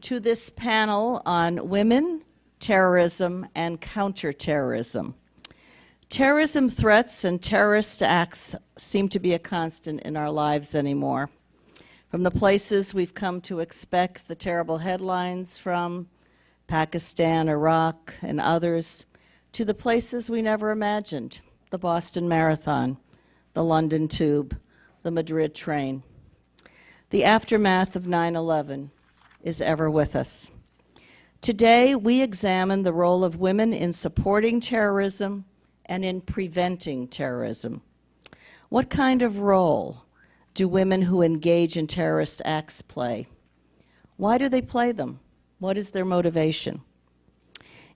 to this panel on women, terrorism, and counterterrorism. Terrorism threats and terrorist acts seem to be a constant in our lives anymore. From the places we've come to expect the terrible headlines from, Pakistan, Iraq, and others, to the places we never imagined, the Boston Marathon, the London Tube, the Madrid train. The aftermath of 9/11 is ever with us. Today, we examine the role of women in supporting terrorism and in preventing terrorism. What kind of role do women who engage in terrorist acts play? Why do they play them? What is their motivation?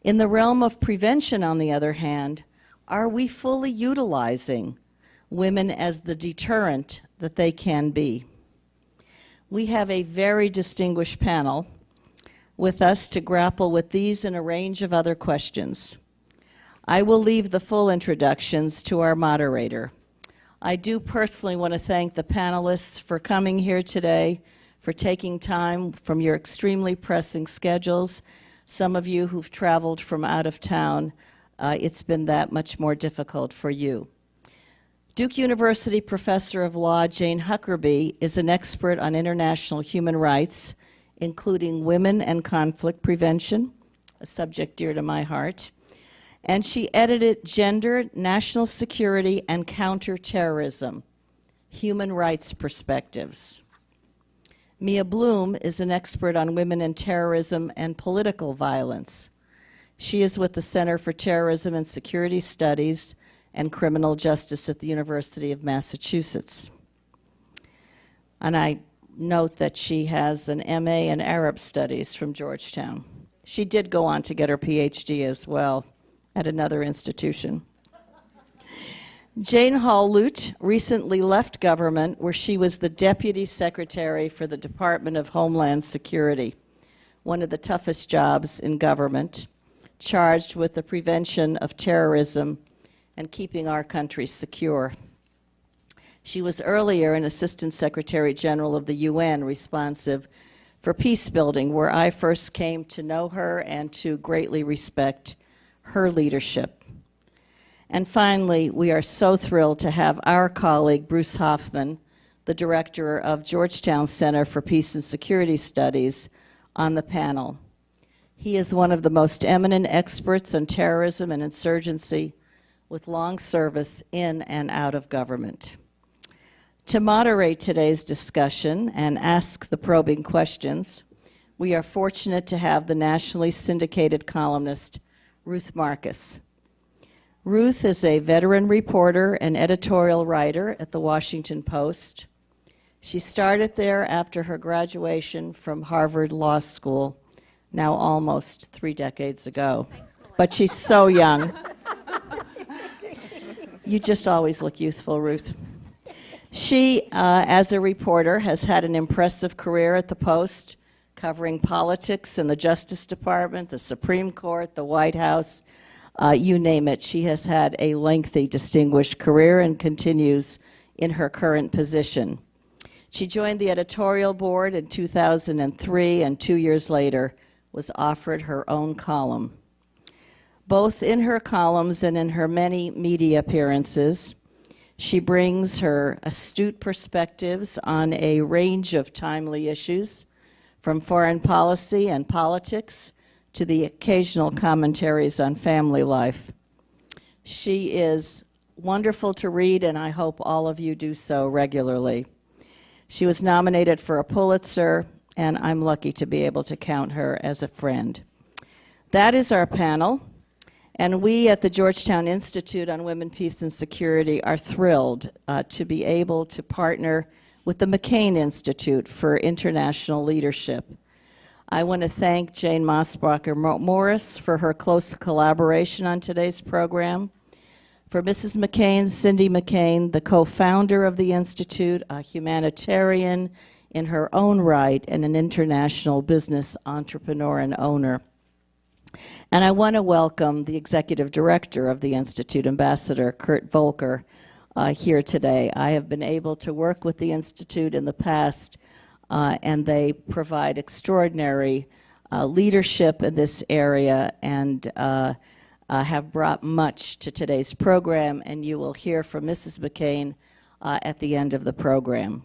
In the realm of prevention, on the other hand, are we fully utilizing women as the deterrent that they can be? We have a very distinguished panel with us to grapple with these and a range of other questions. I will leave the full introductions to our moderator. I do personally want to thank the panelists for coming here today, for taking time from your extremely pressing schedules. Some of you who've traveled from out of town, it's been that much more difficult for you. Duke University Professor of Law Jane Huckerby is an expert on international human rights, including women and conflict prevention, a subject dear to my heart. And she edited Gender, National Security, and Counterterrorism, Human Rights Perspectives. Mia Bloom is an expert on women and terrorism and political violence. She is with the Center for Terrorism and Security Studies and Criminal Justice at the University of Massachusetts. And I note that she has an MA in Arab Studies from Georgetown. She did go on to get her PhD as well at another institution. Jane Hall-Lute recently left government, where she was the Deputy Secretary for the Department of Homeland Security, one of the toughest jobs in government, charged with the prevention of terrorism and keeping our country secure. She was earlier an Assistant Secretary General of the UN, responsive for peace building, where I first came to know her and to greatly respect her leadership. And finally, we are so thrilled to have our colleague, Bruce Hoffman, the director of Georgetown Center for Peace and Security Studies, on the panel. He is one of the most eminent experts on terrorism and insurgency, with long service in and out of government. To moderate today's discussion and ask the probing questions, we are fortunate to have the nationally syndicated columnist, Ruth Marcus. Ruth is a veteran reporter and editorial writer at the Washington Post. She started there after her graduation from Harvard Law School, now almost 3 decades ago. But she's so young. You just always look youthful, Ruth. She, as a reporter, has had an impressive career at the Post, covering politics in the Justice Department, the Supreme Court, the White House, you name it. She has had a lengthy, distinguished career and continues in her current position. She joined the editorial board in 2003 and 2 years later was offered her own column. Both in her columns and in her many media appearances, she brings her astute perspectives on a range of timely issues, from foreign policy and politics to the occasional commentaries on family life. She is wonderful to read, and I hope all of you do so regularly. She was nominated for a Pulitzer, and I'm lucky to be able to count her as a friend. That is our panel, and we at the Georgetown Institute on Women, Peace, and Security are thrilled to be able to partner with the McCain Institute for International Leadership. I want to thank Jane Mosbacher-Morris for her close collaboration on today's program. For Mrs. McCain, Cindy McCain, the co-founder of the Institute, a humanitarian in her own right, and an international business entrepreneur and owner. And I want to welcome the executive director of the Institute, Ambassador Kurt Volker, here today. I have been able to work with the Institute in the past and they provide extraordinary leadership in this area and have brought much to today's program, and you will hear from Mrs. McCain at the end of the program.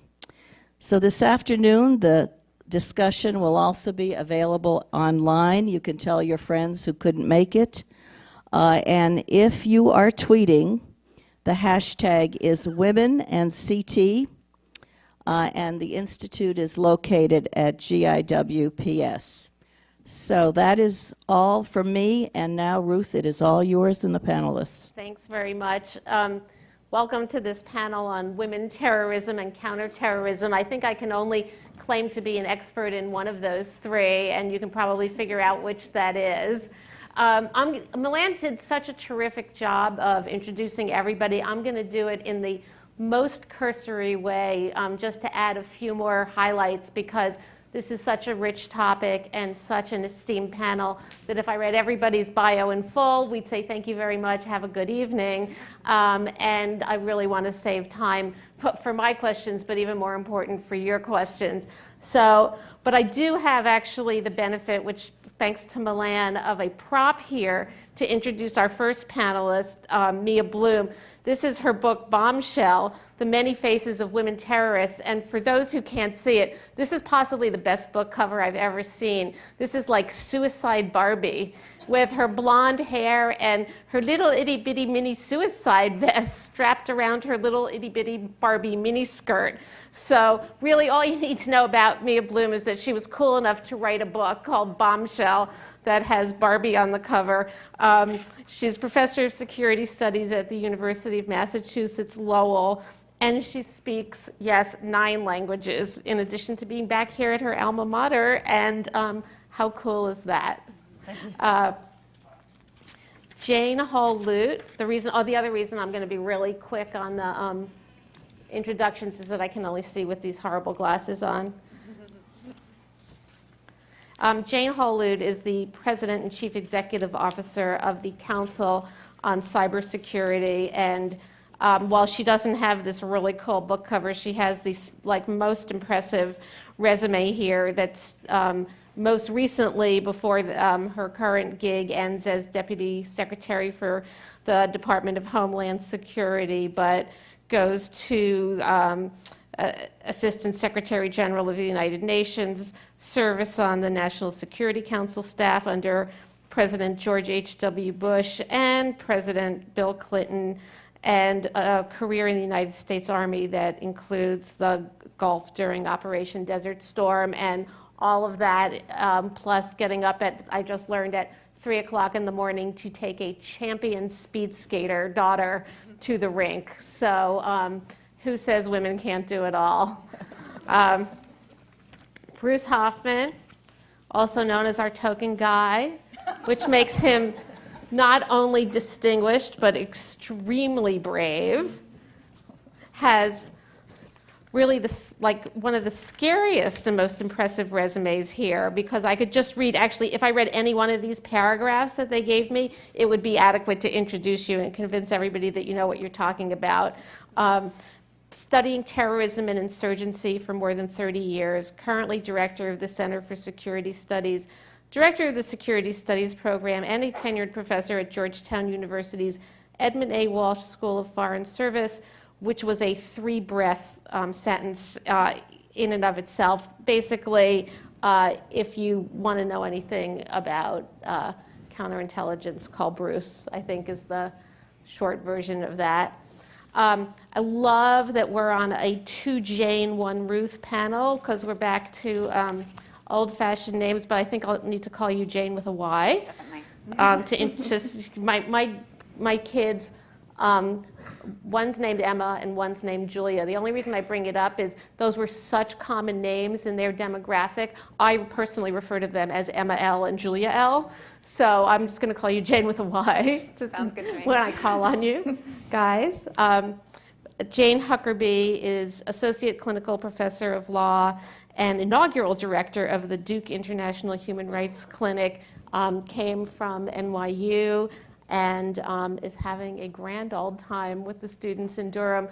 So this afternoon, the discussion will also be available online. You can tell your friends who couldn't make it. And if you are tweeting, the hashtag is Women and CT, and the Institute is located at GIWPS. So that is all from me, and now, Ruth, it is all yours and the panelists. Thanks very much. Welcome to this panel on women terrorism and counterterrorism. I think I can only claim to be an expert in one of those three, and you can probably figure out which that is. Milan did such a terrific job of introducing everybody. I'm going to do it in the most cursory way, just to add a few more highlights, because this is such a rich topic and such an esteemed panel that if I read everybody's bio in full, we'd say thank you very much, have a good evening. And I really want to save time for my questions, but even more important for your questions. But I do have actually the benefit, which thanks to Milan, of a prop here to introduce our first panelist, Mia Bloom. This is her book, Bombshell, The Many Faces of Women Terrorists. And for those who can't see it, this is possibly the best book cover I've ever seen. This is like Suicide Barbie, with her blonde hair and her little itty-bitty mini suicide vest strapped around her little itty-bitty Barbie miniskirt. So really all you need to know about Mia Bloom is that she was cool enough to write a book called Bombshell that has Barbie on the cover. She's professor of security studies at the University of Massachusetts Lowell, and she speaks, yes, 9 languages, in addition to being back here at her alma mater, and how cool is that? Jane Hall-Lute, the other reason I'm going to be really quick on the introductions is that I can only see with these horrible glasses on. Jane Hall-Lute is the President and Chief Executive Officer of the Council on Cybersecurity, and while she doesn't have this really cool book cover, she has this most impressive resume here that's most recently, before her current gig ends as Deputy Secretary for the Department of Homeland Security, but goes to Assistant Secretary General of the United Nations, service on the National Security Council staff under President George H.W. Bush and President Bill Clinton, and a career in the United States Army that includes the Gulf during Operation Desert Storm, and all of that, plus getting up I just learned, at 3 o'clock in the morning to take a champion speed skater daughter to the rink. So who says women can't do it all? Bruce Hoffman, also known as our token guy, which makes him not only distinguished but extremely brave, has really one of the scariest and most impressive resumes here, because I could just read, actually, if I read any one of these paragraphs that they gave me, it would be adequate to introduce you and convince everybody that you know what you're talking about. Studying terrorism and insurgency for more than 30 years, currently director of the Center for Security Studies, director of the Security Studies program, and a tenured professor at Georgetown University's Edmund A. Walsh School of Foreign Service, which was a 3-breath sentence in and of itself. Basically, if you want to know anything about counterintelligence, call Bruce, I think is the short version of that. I love that we're on a 2 Jane, 1 Ruth panel, because we're back to old-fashioned names, but I think I'll need to call you Jane with a Y. Definitely. My kids, one's named Emma and one's named Julia. The only reason I bring it up is those were such common names in their demographic. I personally refer to them as Emma L. and Julia L. So I'm just going to call you Jane with a Y. Sounds good to me. When I call on you, guys. Jane Huckerby is Associate Clinical Professor of Law and inaugural director of the Duke International Human Rights Clinic, came from NYU, and is having a grand old time with the students in Durham.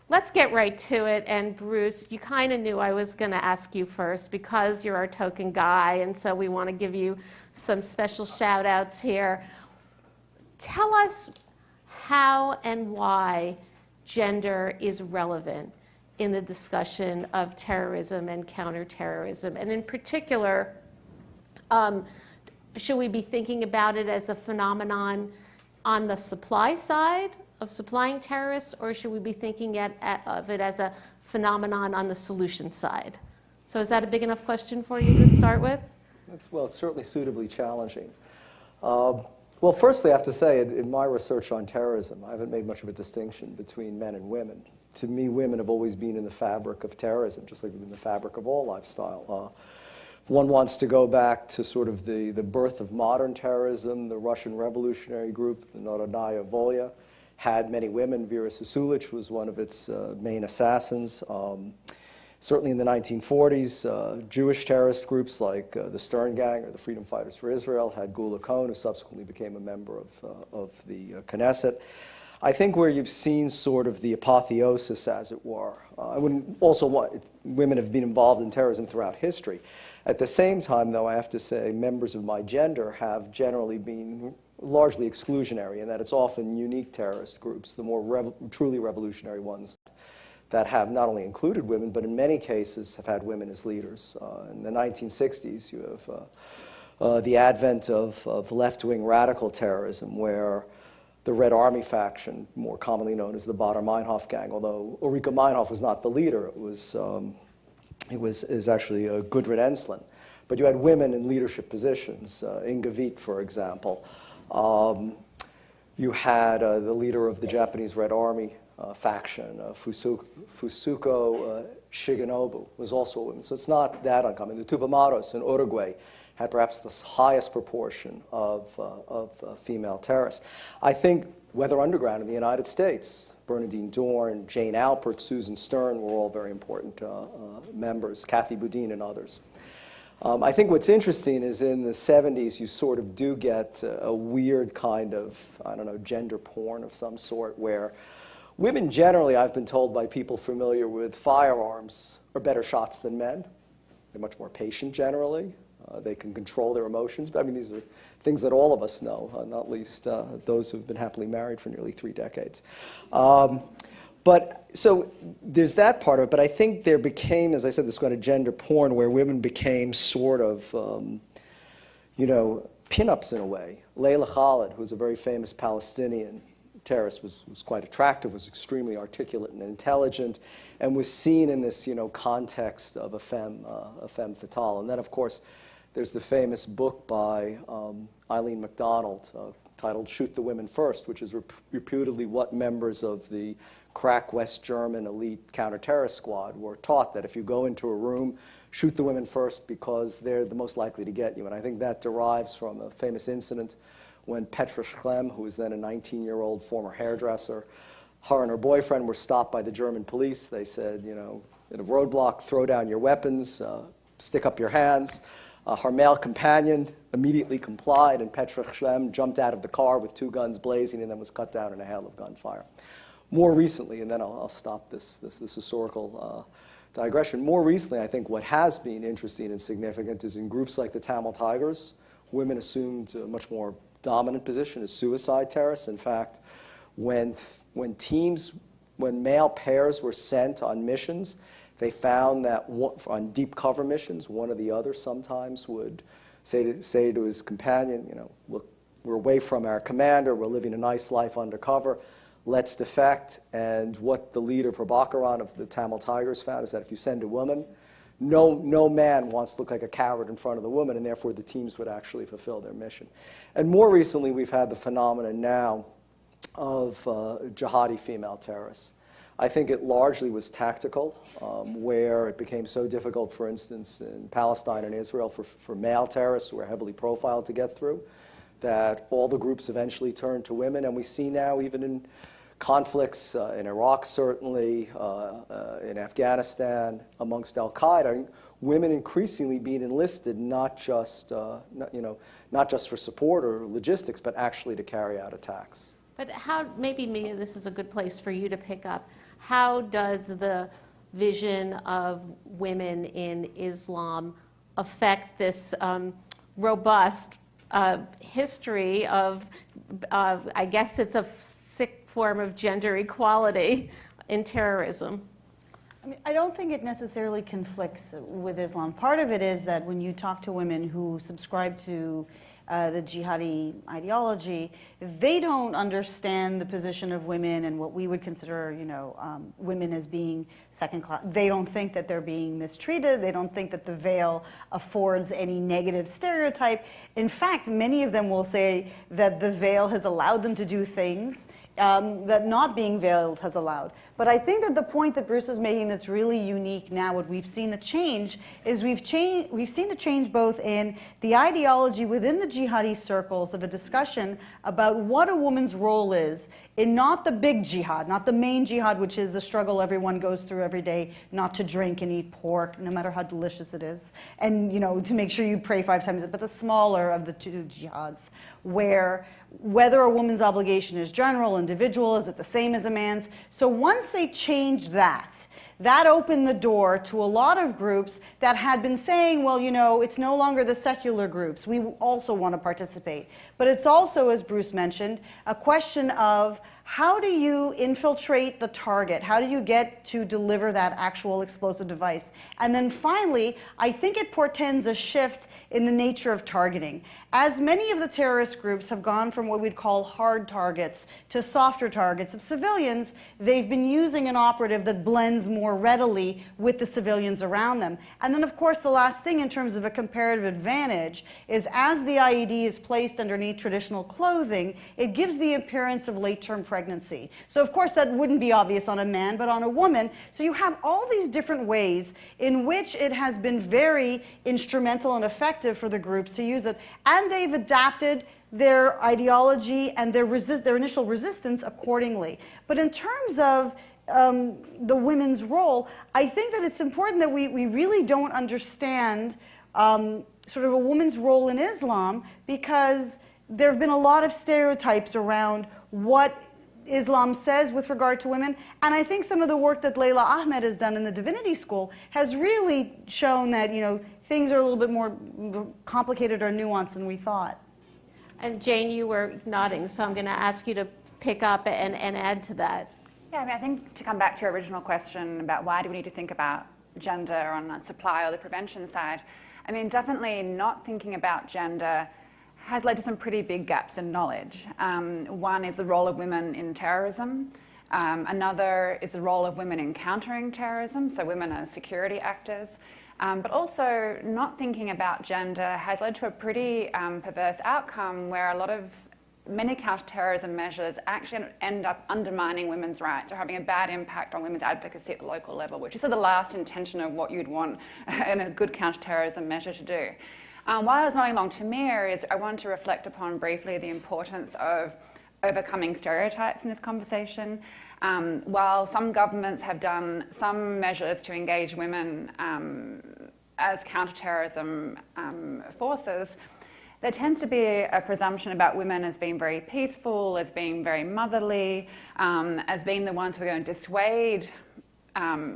Let's get right to it. And Bruce, you kind of knew I was going to ask you first because you're our token guy, and so we want to give you some special shout outs here. Tell us how and why gender is relevant in the discussion of terrorism and counterterrorism. And in particular, should we be thinking about it as a phenomenon on the supply side of supplying terrorists, or should we be thinking of it as a phenomenon on the solution side? So is that a big enough question for you to start with? Well, it's certainly suitably challenging. Well, firstly, I have to say, in my research on terrorism, I haven't made much of a distinction between men and women. To me, women have always been in the fabric of terrorism, just like they've been in the fabric of all lifestyle. If one wants to go back to sort of the birth of modern terrorism, the Russian revolutionary group, the Narodnaya Volya, had many women. Vera Sasulich was one of its main assassins. Certainly in the 1940s, Jewish terrorist groups like the Stern Gang or the Freedom Fighters for Israel had Gula Cohn, who subsequently became a member of the Knesset. I think where you've seen sort of the apotheosis, as it were, I wouldn't also want, women have been involved in terrorism throughout history. At the same time, though, I have to say members of my gender have generally been largely exclusionary in that it's often unique terrorist groups, the more truly revolutionary ones, that have not only included women, but in many cases have had women as leaders. In the 1960s, you have the advent of left-wing radical terrorism, where the Red Army faction, more commonly known as the Baader-Meinhof gang, although Ulrike Meinhof was not the leader, it was actually Gudrun Ensslin. But you had women in leadership positions, Inga Witt, for example. You had the leader of the Japanese Red Army faction, Fusuko Shigenobu, was also a woman. So it's not that uncommon. The Tupamaros in Uruguay had perhaps the highest proportion of female terrorists. I think Weather Underground in the United States, Bernadine Dorn, Jane Alpert, Susan Stern were all very important members, Kathy Boudin and others. I think what's interesting is in the 70s, you sort of do get a weird kind of, I don't know, gender porn of some sort, where women generally, I've been told by people familiar with firearms, are better shots than men. They're much more patient generally. They can control their emotions. But I mean, these are things that all of us know, not least those who've been happily married for nearly 3 decades. But so there's that part of it. But I think there became, as I said, this kind of gender porn where women became sort of, pinups in a way. Layla Khalid, who was a very famous Palestinian terrorist, was quite attractive, was extremely articulate and intelligent, and was seen in this context of a femme fatale. And then, of course, there's the famous book by Eileen MacDonald titled Shoot the Women First, which is reputedly what members of the crack West German elite counter-terrorist squad were taught, that if you go into a room, shoot the women first because they're the most likely to get you. And I think that derives from a famous incident when Petra Schlem, who was then a 19-year-old former hairdresser, her and her boyfriend were stopped by the German police. They said, at a roadblock, throw down your weapons, stick up your hands. Her male companion immediately complied, and Petra Schlem jumped out of the car with 2 guns blazing and then was cut down in a hail of gunfire. More recently, and then I'll stop this historical digression. More recently, I think what has been interesting and significant is in groups like the Tamil Tigers, women assumed a much more dominant position as suicide terrorists. In fact, when male pairs were sent on missions, they found that on deep cover missions, one or the other sometimes would say to his companion, look, we're away from our commander, we're living a nice life undercover, let's defect. And what the leader, Prabhakaran of the Tamil Tigers, found is that if you send a woman, no man wants to look like a coward in front of the woman, and therefore the teams would actually fulfill their mission. And more recently, we've had the phenomenon now of jihadi female terrorists. I think it largely was tactical, where it became so difficult, for instance, in Palestine and Israel for male terrorists who were heavily profiled to get through, that all the groups eventually turned to women. And we see now, even in conflicts in Iraq, certainly, in Afghanistan, amongst al-Qaeda, women increasingly being enlisted not just for support or logistics, but actually to carry out attacks. But how, maybe Mia, this is a good place for you to pick up. How does the vision of women in Islam affect this robust history of, I guess it's a sick form of gender equality in terrorism? I mean, I don't think it necessarily conflicts with Islam. Part of it is that when you talk to women who subscribe to the jihadi ideology, they don't understand the position of women and what we would consider, women as being second class. They don't think that they're being mistreated. They don't think that the veil affords any negative stereotype. In fact, many of them will say that the veil has allowed them to do things that not being veiled has allowed. But I think that the point that Bruce is making that's really unique now, what we've seen the change, is we've seen a change both in the ideology within the jihadi circles of a discussion about what a woman's role is in not the big jihad, not the main jihad, which is the struggle everyone goes through every day, not to drink and eat pork, no matter how delicious it is, and to make sure you pray 5 times, but the smaller of the 2 jihads, where whether a woman's obligation is general, individual, is it the same as a man's? So once they changed that opened the door to a lot of groups that had been saying, well, it's no longer the secular groups. We also want to participate. But it's also, as Bruce mentioned, a question of how do you infiltrate the target? How do you get to deliver that actual explosive device? And then finally, I think it portends a shift in the nature of targeting. As many of the terrorist groups have gone from what we'd call hard targets to softer targets of civilians, they've been using an operative that blends more readily with the civilians around them. And then, of course, the last thing in terms of a comparative advantage is as the IED is placed underneath traditional clothing, it gives the appearance of late-term pregnancy. So, of course, that wouldn't be obvious on a man, but on a woman. So you have all these different ways in which it has been very instrumental and effective for the groups to use it. And they've adapted their ideology and their initial resistance accordingly. But in terms of the women's role, I think that it's important that we really don't understand sort of a woman's role in Islam, because there have been a lot of stereotypes around what Islam says with regard to women. And I think some of the work that Layla Ahmed has done in the Divinity School has really shown that, things are a little bit more complicated or nuanced than we thought. And Jane, you were nodding, so I'm going to ask you to pick up and add to that. Yeah, I think to come back to your original question about why do we need to think about gender on the supply or the prevention side, definitely not thinking about gender has led to some pretty big gaps in knowledge. One is the role of women in terrorism. Another is the role of women in countering terrorism, so women as security actors. But also not thinking about gender has led to a pretty perverse outcome where many counter-terrorism measures actually end up undermining women's rights or having a bad impact on women's advocacy at the local level, which is sort of the last intention of what you'd want in a good counter-terrorism measure to do. While I was nodding along to Mia, I want to reflect upon briefly the importance of overcoming stereotypes in this conversation. While some governments have done some measures to engage women as counterterrorism forces, there tends to be a presumption about women as being very peaceful, as being very motherly, as being the ones who are going to dissuade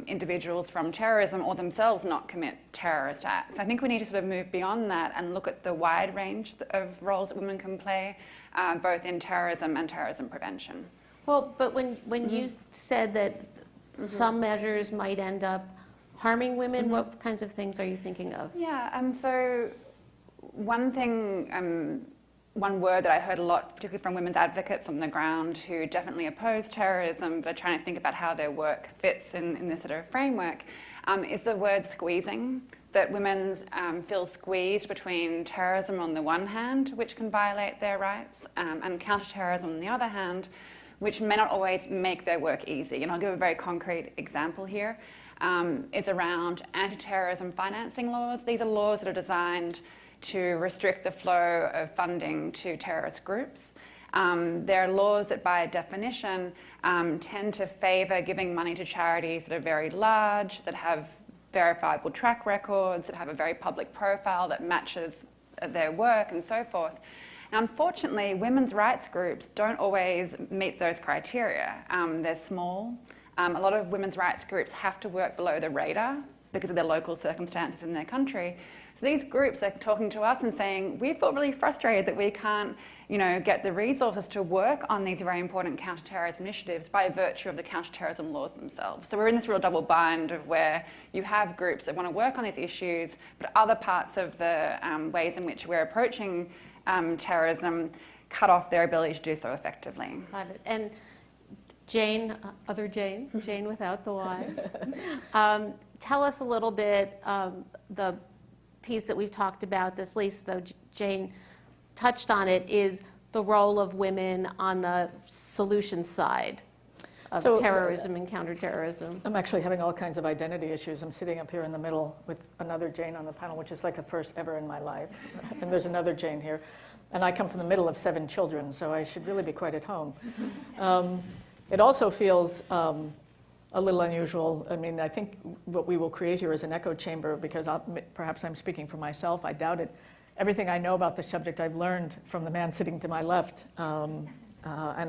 individuals from terrorism or themselves not commit terrorist acts. I think we need to sort of move beyond that and look at the wide range of roles that women can play, both in terrorism and terrorism prevention. Well, but when you said that some measures might end up harming women, what kinds of things are you thinking of? Yeah, so one thing, one word that I heard a lot, particularly from women's advocates on the ground who definitely oppose terrorism but are trying to think about how their work fits in this sort of framework, is the word squeezing. That women feel squeezed between terrorism on the one hand, which can violate their rights, and counterterrorism on the other hand, which may not always make their work easy. And I'll give a very concrete example here. It's around anti-terrorism financing laws. These are laws that are designed to restrict the flow of funding to terrorist groups. There are laws that, by definition, tend to favor giving money to charities that are very large, that have verifiable track records, that have a very public profile that matches their work and so forth. And unfortunately, women's rights groups don't always meet those criteria. They're small. A lot of women's rights groups have to work below the radar because of their local circumstances in their country. So these groups are talking to us and saying, we feel really frustrated that we can't, get the resources to work on these very important counterterrorism initiatives by virtue of the counterterrorism laws themselves. So we're in this real double bind of where you have groups that want to work on these issues, but other parts of the ways in which we're approaching terrorism cut off their ability to do so effectively. Got it. And Jane, other Jane, Jane without the Y, tell us a little bit, the piece that we've talked about, this least though Jane touched on it, is the role of women on the solution side of terrorism and counterterrorism. I'm actually having all kinds of identity issues. I'm sitting up here in the middle with another Jane on the panel, which is like the first ever in my life. And there's another Jane here. And I come from the middle of 7 children, so I should really be quite at home. It also feels a little unusual. I mean, I think what we will create here is an echo chamber, because perhaps I'm speaking for myself. I doubt it. Everything I know about the subject I've learned from the man sitting to my left. And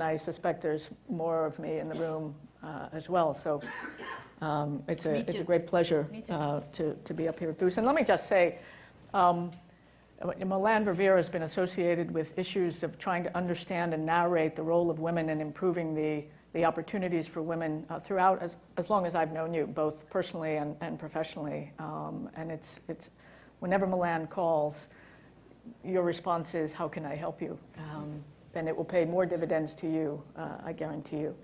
I suspect there's more of me in the room as well. So it's a great pleasure to be up here with Bruce. And let me just say, Milan Revere has been associated with issues of trying to understand and narrate the role of women in improving the opportunities for women throughout as long as I've known you, both personally and professionally. And it's whenever Milan calls, your response is, how can I help you? Then it will pay more dividends to you, I guarantee you.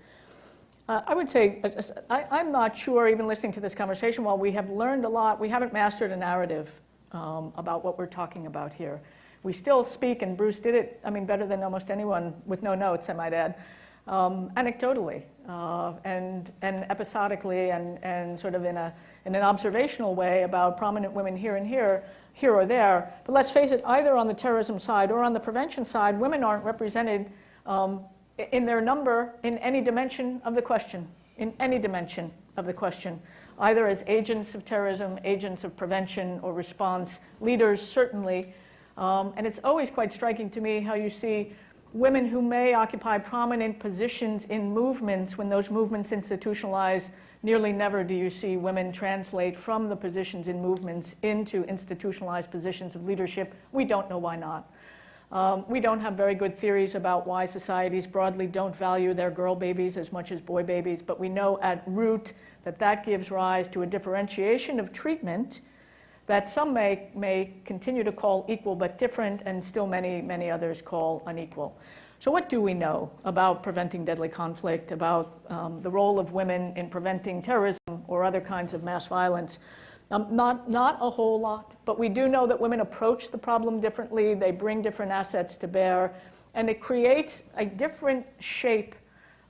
I would say, I'm not sure, even listening to this conversation, while we have learned a lot, we haven't mastered a narrative about what we're talking about here. We still speak, and Bruce did it, better than almost anyone with no notes, I might add, anecdotally and episodically and sort of in an observational way about prominent women here or there. But let's face it, either on the terrorism side or on the prevention side, women aren't represented in their number in any dimension of the question, either as agents of terrorism, agents of prevention or response, leaders certainly. And it's always quite striking to me how you see women who may occupy prominent positions in movements, when those movements institutionalize, nearly never do you see women translate from the positions in movements into institutionalized positions of leadership. We don't know why not. We don't have very good theories about why societies broadly don't value their girl babies as much as boy babies, but we know at root that gives rise to a differentiation of treatment that some may continue to call equal but different, and still many others call unequal. So what do we know about preventing deadly conflict, about the role of women in preventing terrorism or other kinds of mass violence? Not a whole lot, but we do know that women approach the problem differently, they bring different assets to bear, and it creates a different shape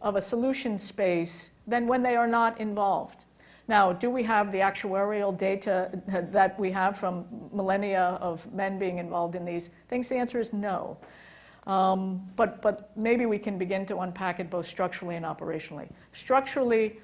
of a solution space than when they are not involved. Now, do we have the actuarial data that we have from millennia of men being involved in these things? The answer is no. But maybe we can begin to unpack it both structurally and operationally. Structurally,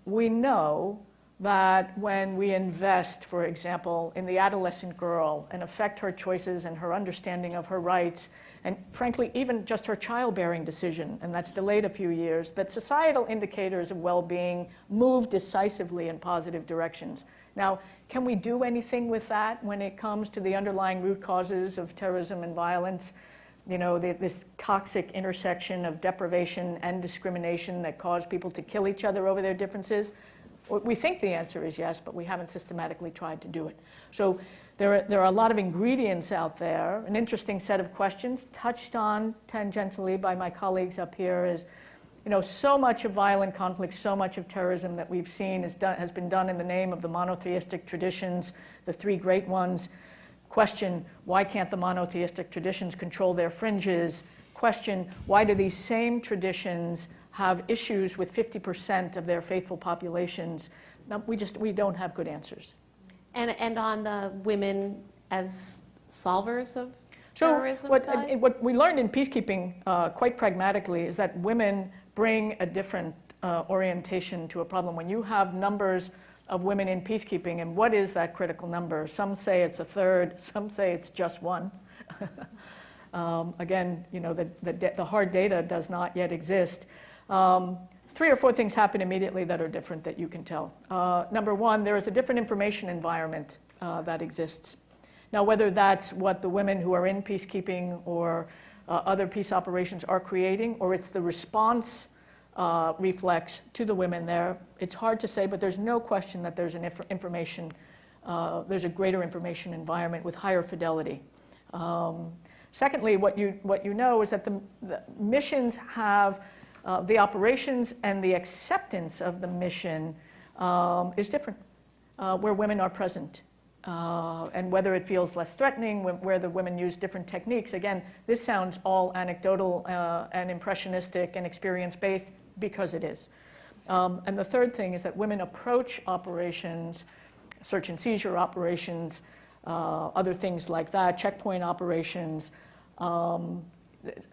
we know that when we invest, for example, in the adolescent girl and affect her choices and her understanding of her rights, and frankly, even just her childbearing decision, and that's delayed a few years, that societal indicators of well-being move decisively in positive directions. Now, can we do anything with that when it comes to the underlying root causes of terrorism and violence? This toxic intersection of deprivation and discrimination that cause people to kill each other over their differences? We think the answer is yes, but we haven't systematically tried to do it. So there are a lot of ingredients out there. An interesting set of questions touched on tangentially by my colleagues up here is, so much of violent conflict, so much of terrorism that we've seen has been done in the name of the monotheistic traditions, the 3 great ones. Question, why can't the monotheistic traditions control their fringes? Question, why do these same traditions have issues with 50% of their faithful populations? Now, we don't have good answers. And on the women as solvers of terrorism side? What we learned in peacekeeping quite pragmatically is that women bring a different orientation to a problem. When you have numbers of women in peacekeeping, and what is that critical number? Some say it's a third, some say it's just one. Again, you know, the hard data does not yet exist. 3 or 4 things happen immediately that are different that you can tell. Number one, there is a different information environment that exists. Now, whether that's what the women who are in peacekeeping or other peace operations are creating, or it's the response reflex to the women there, it's hard to say, but there's no question that there's an there's a greater information environment with higher fidelity. Secondly, what you know is that the missions have the operations and the acceptance of the mission is different where women are present. And whether it feels less threatening, where the women use different techniques. Again, this sounds all anecdotal and impressionistic and experience-based because it is. And the third thing is that women approach operations, search and seizure operations, other things like that, checkpoint operations,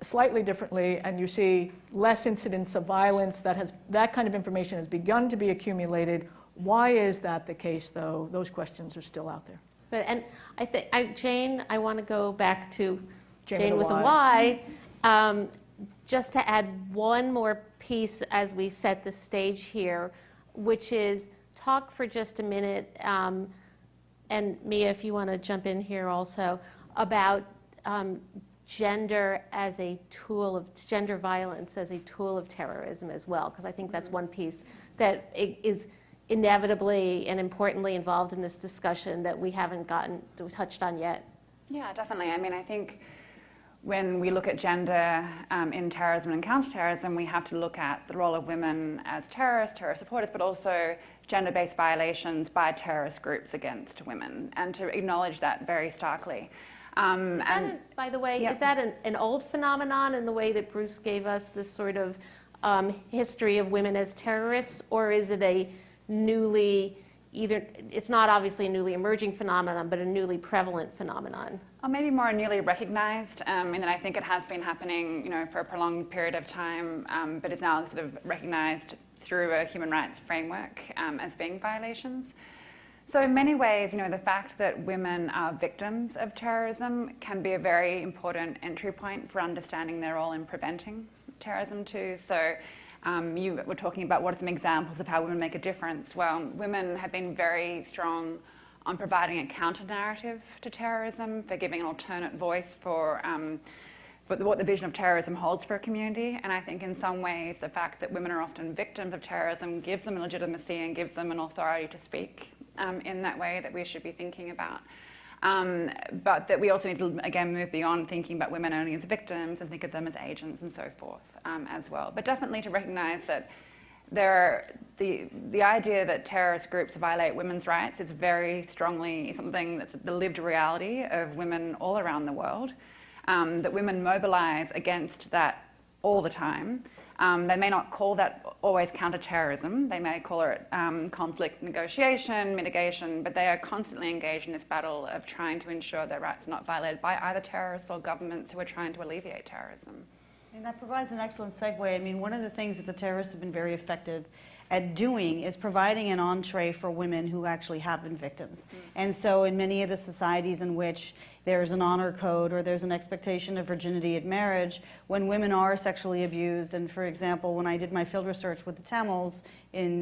slightly differently, and you see less incidents of violence. That kind of information has begun to be accumulated. Why is that the case, though? Those questions are still out there. But, and I think, Jane, I want to go back to Jane with a Y. Just to add one more piece as we set the stage here, which is talk for just a minute, and Mia, if you want to jump in here also, about gender as a tool of, gender violence as a tool of terrorism as well, because I think that's one piece that is inevitably and importantly involved in this discussion that we haven't touched on yet. Yeah, definitely. I mean, I think when we look at gender in terrorism and counterterrorism, we have to look at the role of women as terrorists, terrorist supporters, but also gender-based violations by terrorist groups against women, and to acknowledge that very starkly. By the way, is that an old phenomenon in the way that Bruce gave us this sort of history of women as terrorists, or is it a newly, it's not obviously a newly emerging phenomenon, but a newly prevalent phenomenon? Or maybe more newly recognized, and then I think it has been happening, for a prolonged period of time, but is now sort of recognized through a human rights framework as being violations. So in many ways, the fact that women are victims of terrorism can be a very important entry point for understanding their role in preventing terrorism too. So you were talking about what are some examples of how women make a difference. Well, women have been very strong on providing a counter-narrative to terrorism, for giving an alternate voice for what the vision of terrorism holds for a community. And I think in some ways, the fact that women are often victims of terrorism gives them legitimacy and gives them an authority to speak in that way that we should be thinking about. But that we also need to, again, move beyond thinking about women only as victims and think of them as agents and so forth as well. But definitely to recognize that the idea that terrorist groups violate women's rights is very strongly something that's the lived reality of women all around the world, that women mobilize against that all the time. They may not call that always counter-terrorism. They may call it conflict negotiation, mitigation, but they are constantly engaged in this battle of trying to ensure their rights are not violated by either terrorists or governments who are trying to alleviate terrorism. And that provides an excellent segue. I mean, one of the things that the terrorists have been very effective at doing is providing an entree for women who actually have been victims. And so in many of the societies in which there's an honor code or there's an expectation of virginity at marriage, when women are sexually abused, and for example, when I did my field research with the Tamils in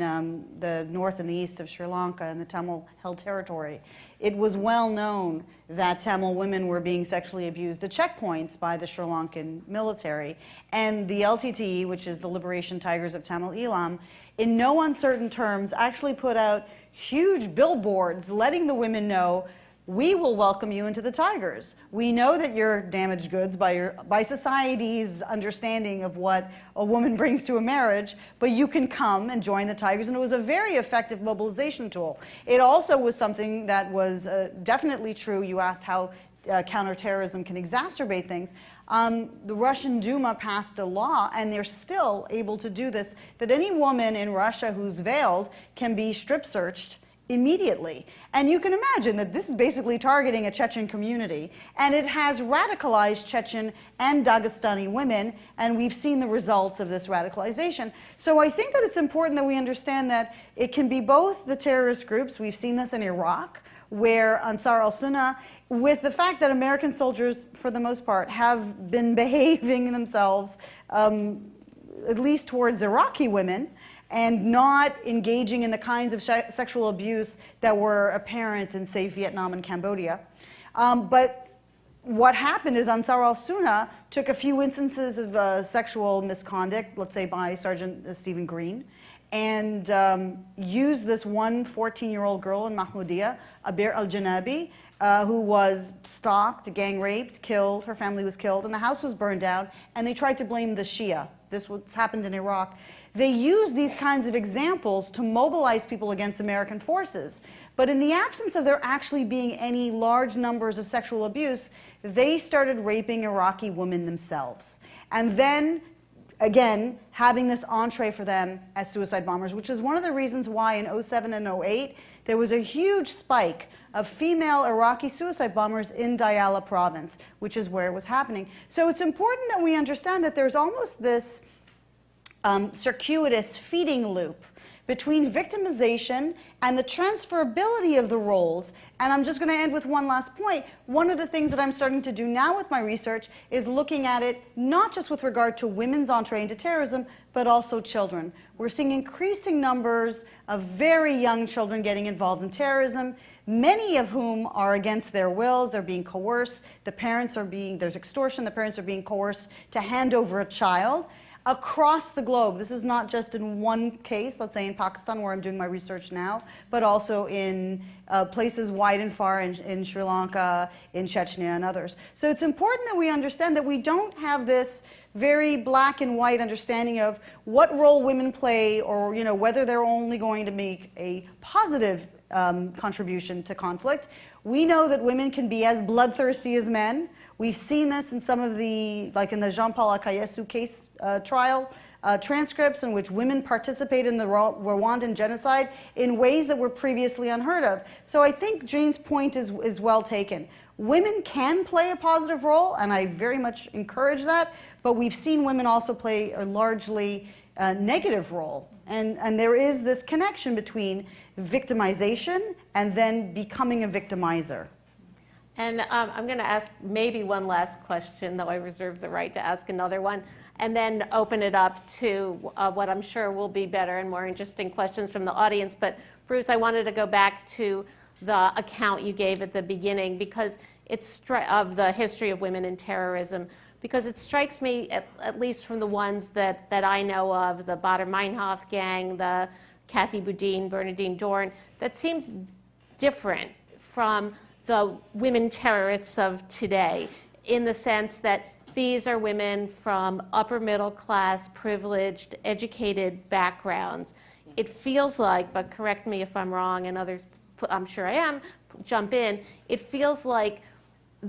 the north and the east of Sri Lanka in the Tamil-held territory, it was well known that Tamil women were being sexually abused at checkpoints by the Sri Lankan military. And the LTTE, which is the Liberation Tigers of Tamil Eelam, in no uncertain terms actually put out huge billboards letting the women know, we will welcome you into the Tigers. We know that you're damaged goods by society's understanding of what a woman brings to a marriage, but you can come and join the Tigers. And it was a very effective mobilization tool. It also was something that was definitely true. You asked how counterterrorism can exacerbate things. The Russian Duma passed a law, and they're still able to do this, that any woman in Russia who's veiled can be strip searched immediately. And you can imagine that this is basically targeting a Chechen community, and it has radicalized Chechen and Dagestani women, and we've seen the results of this radicalization. So I think that it's important that we understand that it can be both the terrorist groups. We've seen this in Iraq, where Ansar al-Sunnah, with the fact that American soldiers, for the most part, have been behaving themselves, at least towards Iraqi women, and not engaging in the kinds of sexual abuse that were apparent in, say, Vietnam and Cambodia. But what happened is Ansar al-Sunnah took a few instances of sexual misconduct, let's say by Sergeant Stephen Green, and used this one 14-year-old girl in Mahmoudiya, Abir al-Janabi, who was stalked, gang raped, killed. Her family was killed, and the house was burned down, and they tried to blame the Shia. This was happened in Iraq. They used these kinds of examples to mobilize people against American forces. But in the absence of there actually being any large numbers of sexual abuse, they started raping Iraqi women themselves. And then, again, having this entree for them as suicide bombers, which is one of the reasons why in 07 and 08, there was a huge spike of female Iraqi suicide bombers in Diyala province, which is where it was happening. So it's important that we understand that there's almost this circuitous feeding loop between victimization and the transferability of the roles. And I'm just going to end with one last point. One of the things that I'm starting to do now with my research is looking at it not just with regard to women's entree into terrorism, but also children. We're seeing increasing numbers of very young children getting involved in terrorism, many of whom are against their wills. They're being coerced. The parents are being, there's extortion. The parents are being coerced to hand over a child. Across the globe. This is not just in one case, let's say in Pakistan where I'm doing my research now, but also in places wide and far in Sri Lanka, in Chechnya and others. So it's important that we understand that we don't have this very black and white understanding of what role women play, or whether they're only going to make a positive contribution to conflict. We know that women can be as bloodthirsty as men. We've seen this in some of the, like in the Jean-Paul Akayesu case trial transcripts in which women participate in the Rwandan genocide in ways that were previously unheard of. So I think Jane's point is well taken. Women can play a positive role, and I very much encourage that, but we've seen women also play a largely negative role. And there is this connection between victimization and then becoming a victimizer. And I'm going to ask maybe one last question, though I reserve the right to ask another one, and then open it up to what I'm sure will be better and more interesting questions from the audience. But Bruce, I wanted to go back to the account you gave at the beginning because it's of the history of women in terrorism, because it strikes me, at least from the ones that I know of, the Bader Meinhof gang, the Kathy Boudin, Bernadine Dorn, that seems different from the women terrorists of today, in the sense that these are women from upper middle class, privileged, educated backgrounds. It feels like, but correct me if I'm wrong, and others, I'm sure I am, jump in, it feels like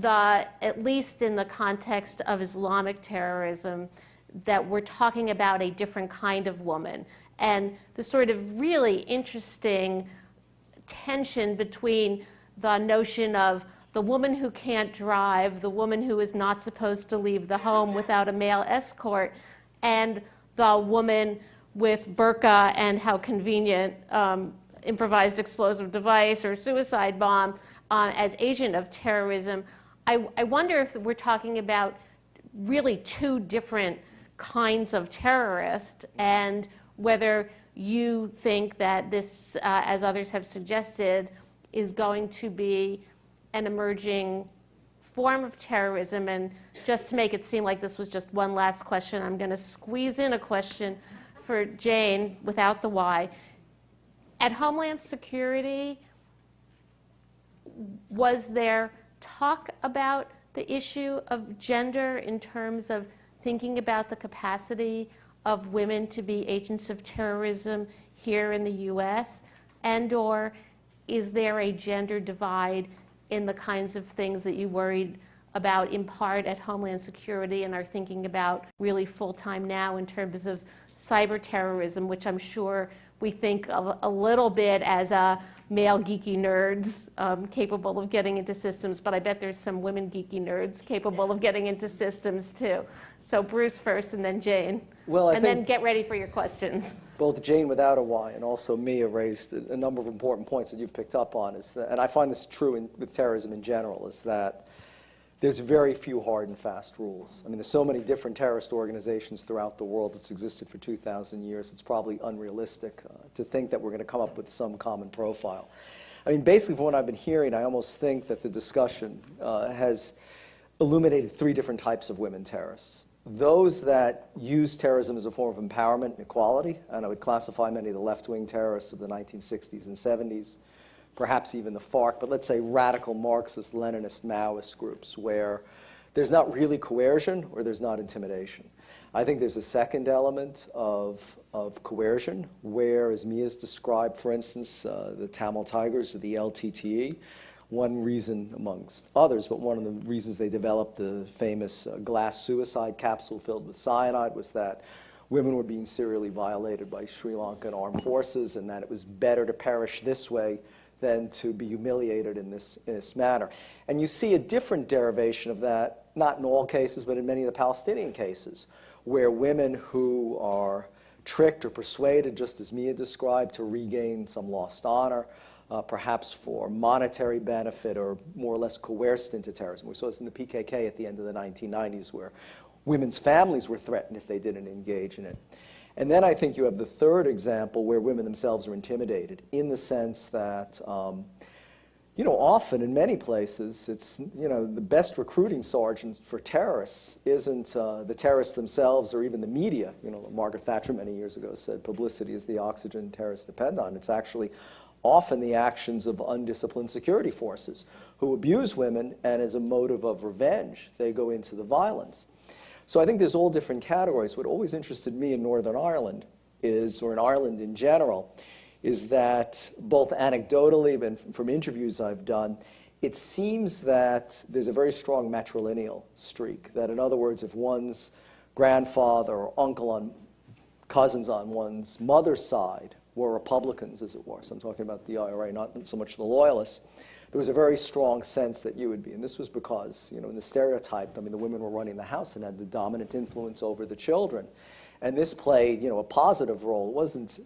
at least in the context of Islamic terrorism, that we're talking about a different kind of woman. And the sort of really interesting tension between the notion of the woman who can't drive, the woman who is not supposed to leave the home without a male escort, and the woman with burqa and how convenient improvised explosive device or suicide bomb as agent of terrorism. I wonder if we're talking about really two different kinds of terrorists, and whether you think that this, as others have suggested, is going to be an emerging form of terrorism. And just to make it seem like this was just one last question, I'm going to squeeze in a question for Jane without the why. At Homeland Security, was there talk about the issue of gender in terms of thinking about the capacity of women to be agents of terrorism here in the US? And/or is there a gender divide in the kinds of things that you worried about in part at Homeland Security and are thinking about really full-time now in terms of cyber terrorism, which I'm sure we think of a little bit as a male geeky nerds capable of getting into systems, but I bet there's some women geeky nerds capable of getting into systems too. So Bruce first and then Jane. Well, I and then think get ready for your questions. both Jane without a Y and also Mia raised a number of important points that you've picked up on. Is that, and I find this true with terrorism in general, is that there's very few hard and fast rules. I mean, there's so many different terrorist organizations throughout the world that's existed for 2,000 years. It's probably unrealistic to think that we're going to come up with some common profile. I mean, basically, from what I've been hearing, I almost think that the discussion has illuminated three different types of women terrorists. Those that use terrorism as a form of empowerment and equality, and I would classify many of the left-wing terrorists of the 1960s and 70s, perhaps even the FARC, but let's say radical Marxist, Leninist, Maoist groups where there's not really coercion or there's not intimidation. I think there's a second element of coercion where, as Mia's described, for instance, the Tamil Tigers of the LTTE, one reason amongst others, but one of the reasons they developed the famous glass suicide capsule filled with cyanide was that women were being serially violated by Sri Lankan armed forces and that it was better to perish this way than to be humiliated in this manner. And you see a different derivation of that, not in all cases, but in many of the Palestinian cases, where women who are tricked or persuaded, just as Mia described, to regain some lost honor, perhaps for monetary benefit or more or less coerced into terrorism. We saw this in the PKK at the end of the 1990s, where women's families were threatened if they didn't engage in it. And then I think you have the third example where women themselves are intimidated in the sense that, often in many places, it's, the best recruiting sergeants for terrorists isn't the terrorists themselves or even the media. Margaret Thatcher many years ago said publicity is the oxygen terrorists depend on. It's actually often the actions of undisciplined security forces who abuse women, and as a motive of revenge, they go into the violence. So I think there's all different categories. What always interested me in Northern Ireland is, or in Ireland in general, is that both anecdotally and from interviews I've done, it seems that there's a very strong matrilineal streak. That in other words, if one's grandfather or uncle cousins on one's mother's side were Republicans, as it were, so I'm talking about the IRA, not so much the loyalists, there was a very strong sense that you would be. And this was because, in the stereotype, I mean, the women were running the house and had the dominant influence over the children. And this played, a positive role. It wasn't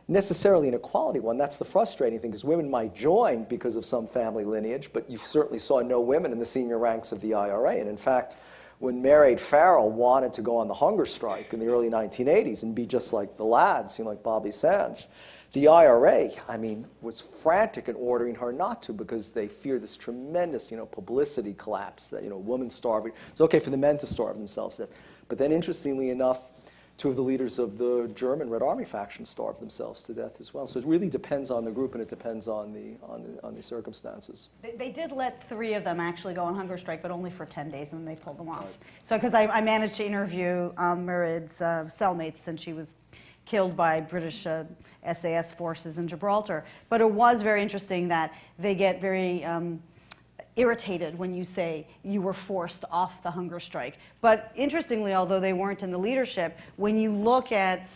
necessarily an equality one. That's the frustrating thing, because women might join because of some family lineage, but you certainly saw no women in the senior ranks of the IRA. And in fact, when Mairead Farrell wanted to go on the hunger strike in the early 1980s and be just like the lads, like Bobby Sands, the IRA, was frantic in ordering her not to because they feared this tremendous, publicity collapse that, women starving. It's okay for the men to starve themselves to death. But then, interestingly enough, two of the leaders of the German Red Army faction starved themselves to death as well. So it really depends on the group and it depends on the circumstances. They did let 3 of them actually go on hunger strike, but only for 10 days, and then they pulled them off. Right. So, because I managed to interview Mairead's cellmates since she was killed by British SAS forces in Gibraltar. But it was very interesting that they get very irritated when you say you were forced off the hunger strike. But interestingly, although they weren't in the leadership, when you look at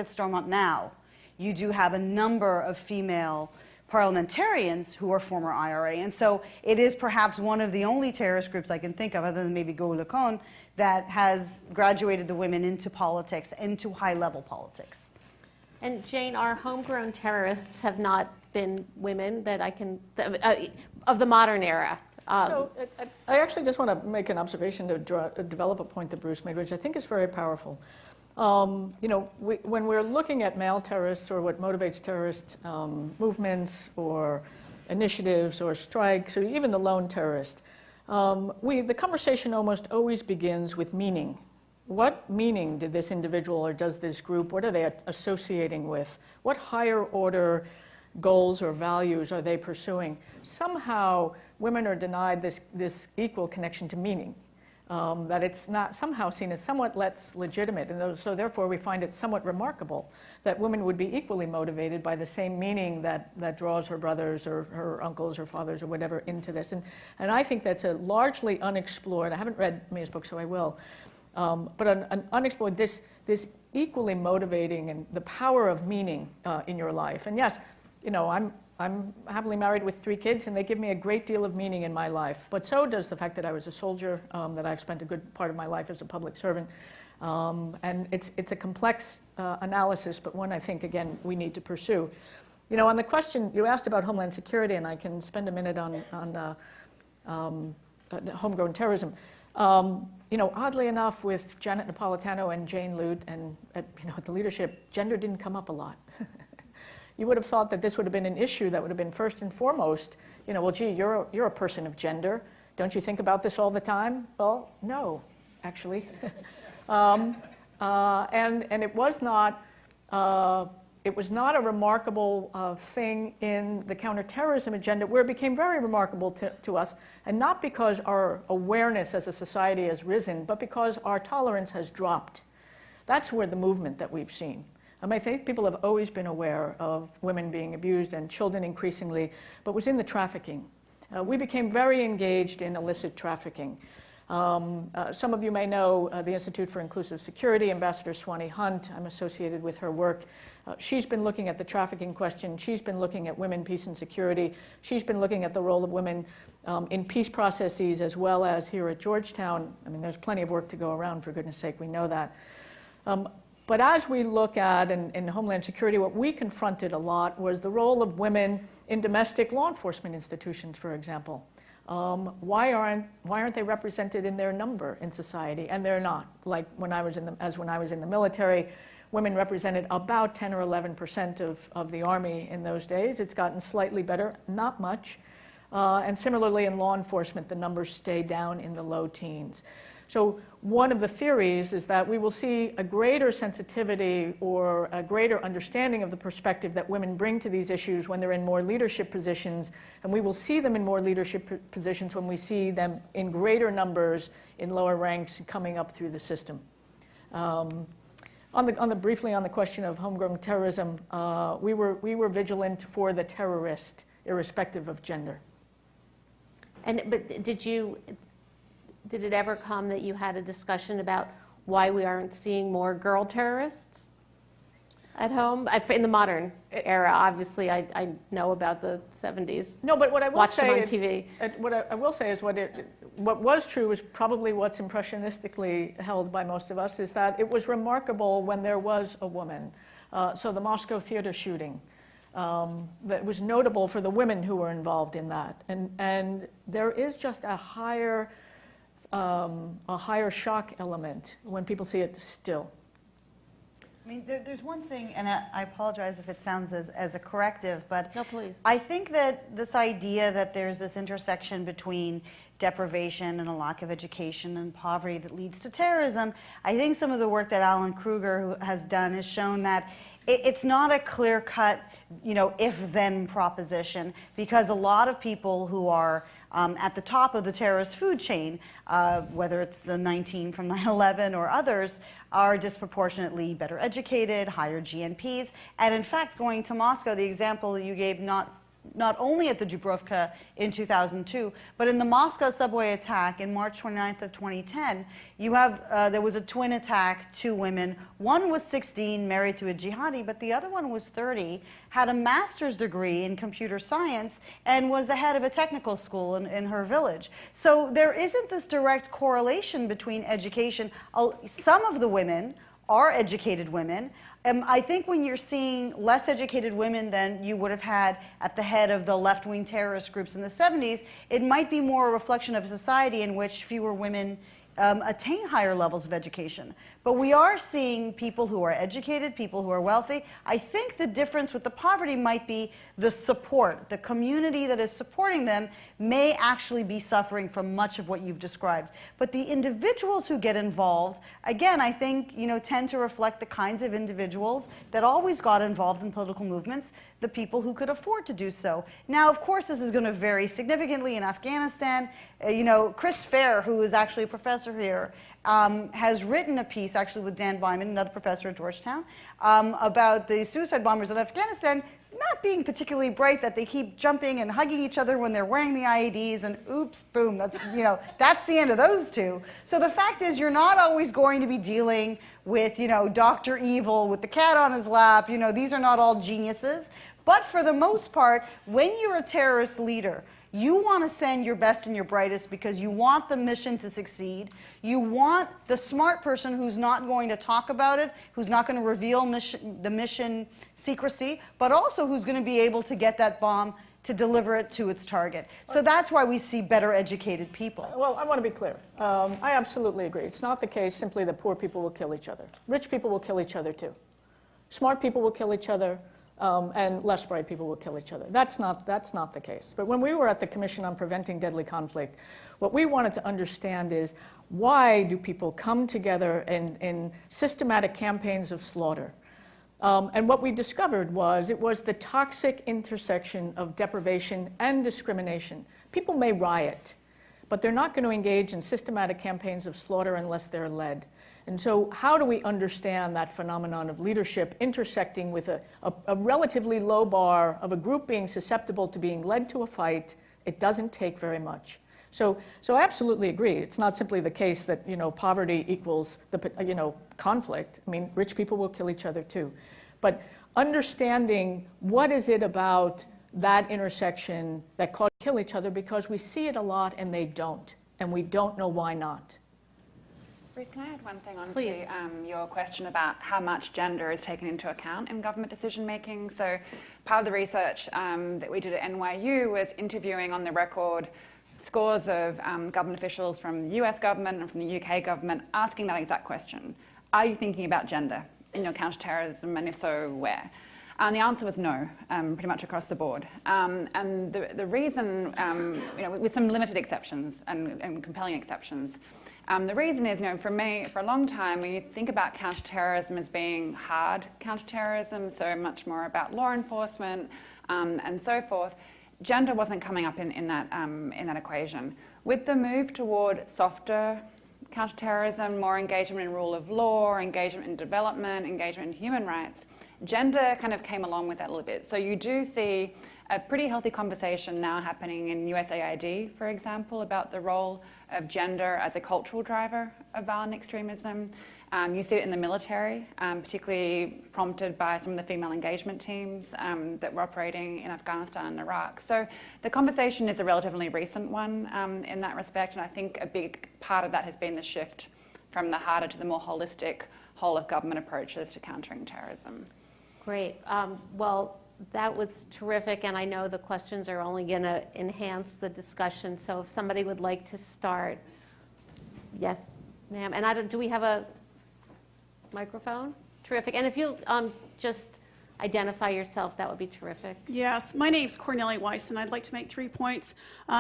Stormont now, you do have a number of female parliamentarians who are former IRA. And so it is perhaps one of the only terrorist groups I can think of, other than maybe Go Lacon, that has graduated the women into politics, into high-level politics. And Jane, our homegrown terrorists have not been women that I can, of the modern era. So I actually just want to make an observation to develop a point that Bruce made, which I think is very powerful. When we're looking at male terrorists or what motivates terrorist movements or initiatives or strikes or even the lone terrorist, the conversation almost always begins with meaning. What meaning did this individual or does this group, what are they associating with? What higher order goals or values are they pursuing? Somehow women are denied this equal connection to meaning. That it's not somehow seen as somewhat less legitimate. And so therefore we find it somewhat remarkable that women would be equally motivated by the same meaning that draws her brothers or her uncles or fathers or whatever into this. And I think that's a largely unexplored, I haven't read Mia's book, so I will, but an unexplored, this equally motivating and the power of meaning in your life. And yes, I'm happily married with 3 kids, and they give me a great deal of meaning in my life. But so does the fact that I was a soldier, that I've spent a good part of my life as a public servant. And it's a complex analysis, but one I think, again, we need to pursue. You know, on the question you asked about Homeland Security, and I can spend a minute on homegrown terrorism. You know, oddly enough, with Janet Napolitano and Jane Lute and at the leadership, gender didn't come up a lot. You would have thought that this would have been an issue that would have been first and foremost, well, gee, you're a person of gender. Don't you think about this all the time? Well, no, actually. And it was not a remarkable thing in the counterterrorism agenda, where it became very remarkable to us, and not because our awareness as a society has risen, but because our tolerance has dropped. That's where the movement that we've seen. I think people have always been aware of women being abused and children increasingly, but it was in the trafficking. We became very engaged in illicit trafficking. Some of you may know the Institute for Inclusive Security, Ambassador Swanee Hunt. I'm associated with her work. She's been looking at the trafficking question. She's been looking at women, peace, and security. She's been looking at the role of women in peace processes, as well as here at Georgetown. I mean, there's plenty of work to go around, for goodness sake, we know that. But as we look at, in Homeland Security, what we confronted a lot was the role of women in domestic law enforcement institutions, for example. Why aren't they represented in their number in society? And they're not. Like when I was in the military, women represented about 10 or 11% of the Army in those days. It's gotten slightly better, not much. And similarly in law enforcement, the numbers stay down in the low teens. So one of the theories is that we will see a greater sensitivity or a greater understanding of the perspective that women bring to these issues when they're in more leadership positions, and we will see them in more leadership positions when we see them in greater numbers in lower ranks coming up through the system. Briefly on the question of homegrown terrorism, we were vigilant for the terrorist, irrespective of gender. But did it ever come that you had a discussion about why we aren't seeing more girl terrorists at home? In the modern era, obviously, I know about the 70s. No, but what I will Watched say them on is, TV. What I will say is what was true is probably what's impressionistically held by most of us, is that it was remarkable when there was a woman. So the Moscow theater shooting, that was notable for the women who were involved in that. And there is just a higher shock element when people see it still. I mean, there's one thing, and I apologize if it sounds as a corrective, but No, please. I think that this idea that there's this intersection between deprivation and a lack of education and poverty that leads to terrorism, I think some of the work that Alan Kruger has done has shown that it's not a clear-cut, if-then proposition, because a lot of people who are at the top of the terrorist food chain, whether it's the 19 from 9/11 or others, are disproportionately better educated, higher GNPs. And in fact, going to Moscow, the example that you gave, not only at the Dubrovka in 2002, but in the Moscow subway attack in March 29th of 2010, you have, there was a twin attack, 2 women. One was 16, married to a jihadi, but the other one was 30, had a master's degree in computer science, and was the head of a technical school in her village. So there isn't this direct correlation between education. Some of the women are educated women. I think when you're seeing less educated women than you would have had at the head of the left-wing terrorist groups in the 70s, it might be more a reflection of a society in which fewer women attain higher levels of education. But we are seeing people who are educated, people who are wealthy. I think the difference with the poverty might be the support. The community that is supporting them may actually be suffering from much of what you've described. But the individuals who get involved, again, I think, tend to reflect the kinds of individuals that always got involved in political movements, the people who could afford to do so. Now, of course, this is going to vary significantly in Afghanistan. Chris Fair, who is actually a professor here, has written a piece, actually with Dan Byman, another professor at Georgetown, about the suicide bombers in Afghanistan not being particularly bright, that they keep jumping and hugging each other when they're wearing the IEDs, and oops, boom, that's, that's the end of those two. So the fact is, you're not always going to be dealing with, Dr. Evil with the cat on his lap. These are not all geniuses. But for the most part, when you're a terrorist leader, you want to send your best and your brightest because you want the mission to succeed. You want the smart person who's not going to talk about it, who's not going to reveal the mission secrecy, but also who's going to be able to get that bomb to deliver it to its target. So that's why we see better educated people. Well, I want to be clear. I absolutely agree. It's not the case simply that poor people will kill each other. Rich people will kill each other too. Smart people will kill each other, and less bright people will kill each other. That's not the case. But when we were at the Commission on Preventing Deadly Conflict, what we wanted to understand is why do people come together in systematic campaigns of slaughter? And what we discovered was it was the toxic intersection of deprivation and discrimination. People may riot, but they're not going to engage in systematic campaigns of slaughter unless they're led. And so how do we understand that phenomenon of leadership intersecting with a relatively low bar of a group being susceptible to being led to a fight? It doesn't take very much. So I absolutely agree. It's not simply the case that poverty equals conflict. I mean, rich people will kill each other too. But understanding what is it about that intersection that causes kill each other, because we see it a lot and they don't, and we don't know why not. Ruth, can I add one thing on Please. to your question about how much gender is taken into account in government decision making? So part of the research that we did at NYU was interviewing on the record scores of government officials from the US government and from the UK government, asking that exact question. Are you thinking about gender in your counterterrorism, and if so, where? And the answer was no, pretty much across the board. And the reason, with some limited exceptions and compelling exceptions, the reason is, for me, for a long time, when you think about counterterrorism as being hard counterterrorism, so much more about law enforcement and so forth, gender wasn't coming up in that equation. With the move toward softer counterterrorism, more engagement in rule of law, engagement in development, engagement in human rights, gender kind of came along with that a little bit. So you do see a pretty healthy conversation now happening in USAID, for example, about the role of gender as a cultural driver of violent extremism. You see it in the military, particularly prompted by some of the female engagement teams that were operating in Afghanistan and Iraq. So the conversation is a relatively recent one in that respect, and I think a big part of that has been the shift from the harder to the more holistic whole of government approaches to countering terrorism. Great. Well, that was terrific, and I know the questions are only going to enhance the discussion. So if somebody would like to start. Yes, ma'am. And do we have a microphone? Terrific. And if you just identify yourself, that would be terrific. Yes, my name's Cornelia Weiss, and I'd like to make 3 points.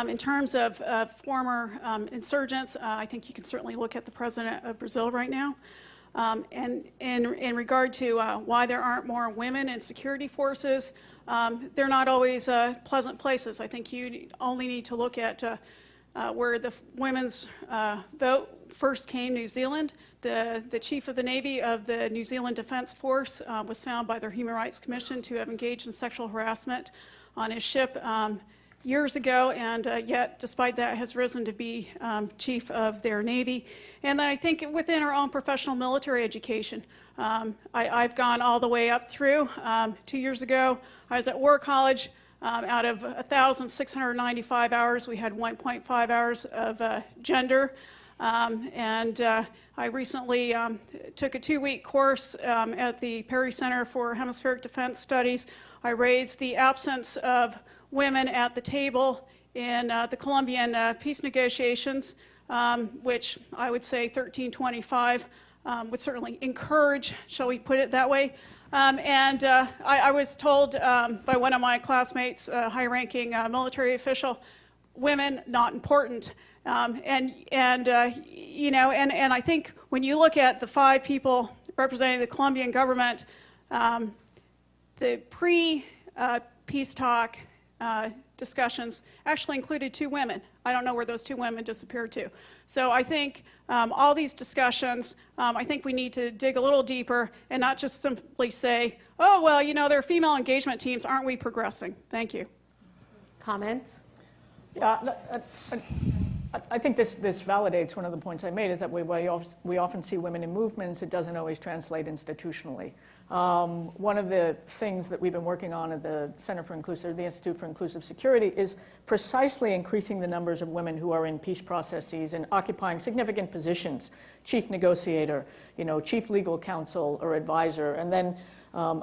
In terms of former insurgents, I think you can certainly look at the president of Brazil right now. And in regard to why there aren't more women in security forces, they're not always pleasant places. I think you only need to look at where the women's vote first came, New Zealand. The chief of the Navy of the New Zealand Defense Force was found by their Human Rights Commission to have engaged in sexual harassment on his ship years ago, and yet, despite that, has risen to be chief of their Navy. And then I think within our own professional military education, I've gone all the way up through. 2 years ago, I was at War College. Out of 1,695 hours, we had 1.5 hours of gender. And I recently took a 2-week course at the Perry Center for Hemispheric Defense Studies. I raised the absence of women at the table in the Colombian peace negotiations, which I would say 1325 would certainly encourage, shall we put it that way. And I was told by one of my classmates, a high-ranking military official, women not important. And I think when you look at the 5 people representing the Colombian government, the pre-peace talk discussions actually included 2 women. I don't know where those 2 women disappeared to. So I think all these discussions, I think we need to dig a little deeper and not just simply say, oh, well, there are female engagement teams, aren't we progressing? Thank you. Comments? Yeah, I think this validates one of the points I made, is that we often see women in movements. It doesn't always translate institutionally. One of the things that we've been working on at the the Institute for Inclusive Security, is precisely increasing the numbers of women who are in peace processes and occupying significant positions, chief negotiator, chief legal counsel or advisor, and then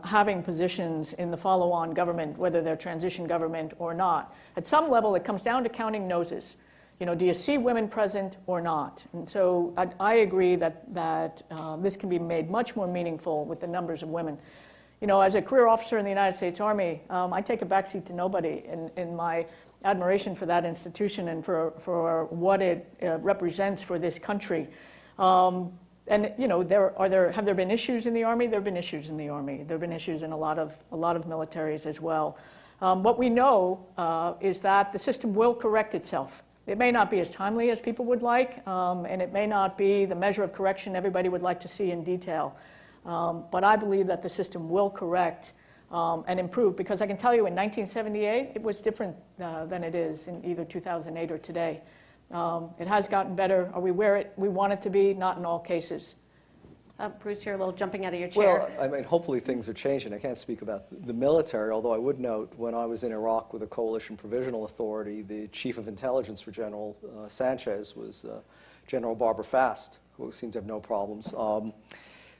having positions in the follow-on government, whether they're transition government or not. At some level, it comes down to counting noses. Do you see women present or not? And so I agree that this can be made much more meaningful with the numbers of women. As a career officer in the United States Army, I take a backseat to nobody in my admiration for that institution and for what it represents for this country. And have there been issues in the Army? There have been issues in the Army. There have been issues in a lot of militaries as well. What we know is that the system will correct itself. It may not be as timely as people would like, and it may not be the measure of correction everybody would like to see in detail. But I believe that the system will correct and improve, because I can tell you in 1978, it was different than it is in either 2008 or today. It has gotten better. Are we where we want it to be? Not in all cases. Bruce, you're a little jumping out of your chair. Well, hopefully things are changing. I can't speak about the military, although I would note when I was in Iraq with the Coalition Provisional Authority, the chief of intelligence for General Sanchez was General Barbara Fast, who seemed to have no problems.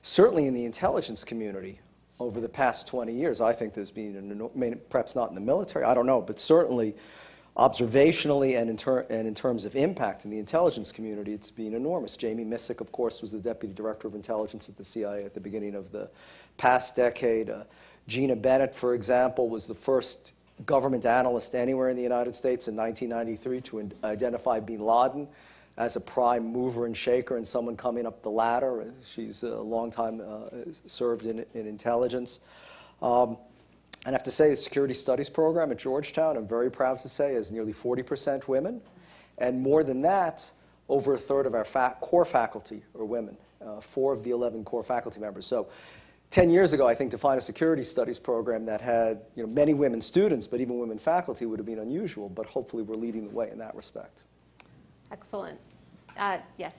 Certainly in the intelligence community, over the past 20 years, I think there's been, perhaps not in the military, I don't know, but certainly observationally and in terms of impact in the intelligence community, it's been enormous. Jamie Missick, of course, was the Deputy Director of Intelligence at the CIA at the beginning of the past decade. Gina Bennett, for example, was the first government analyst anywhere in the United States in 1993 to identify bin Laden as a prime mover and shaker and someone coming up the ladder. She's a long time served in intelligence. And I have to say, the Security Studies program at Georgetown, I'm very proud to say, is nearly 40% women. And more than that, over a third of our core faculty are women, 4 of the 11 core faculty members. So 10 years ago, I think to find a Security Studies program that had many women students, but even women faculty, would have been unusual. But hopefully we're leading the way in that respect. Excellent. Yes.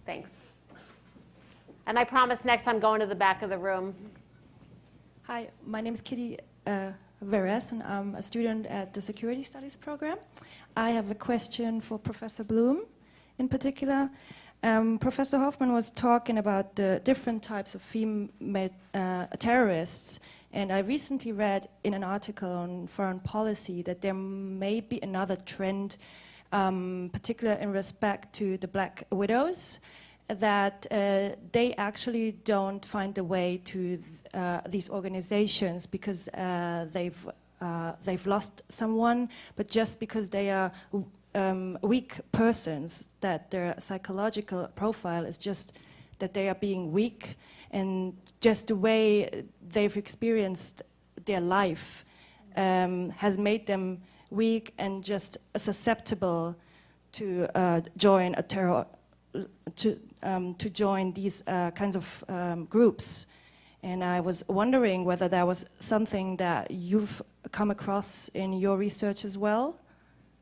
Thanks. And I promise next I'm going to the back of the room. Hi, my name is Kitty Veres, and I'm a student at the Security Studies program. I have a question for Professor Bloom in particular. Professor Hoffman was talking about the different types of female terrorists, and I recently read in an article on foreign policy that there may be another trend, particularly in respect to the Black Widows, that they actually don't find a way to these organizations because they've lost someone, but just because they are weak persons, that their psychological profile is just that they are being weak, and just the way they've experienced their life has made them weak and just susceptible to join a terror. To join these kinds of groups. And I was wondering whether that was something that you've come across in your research as well?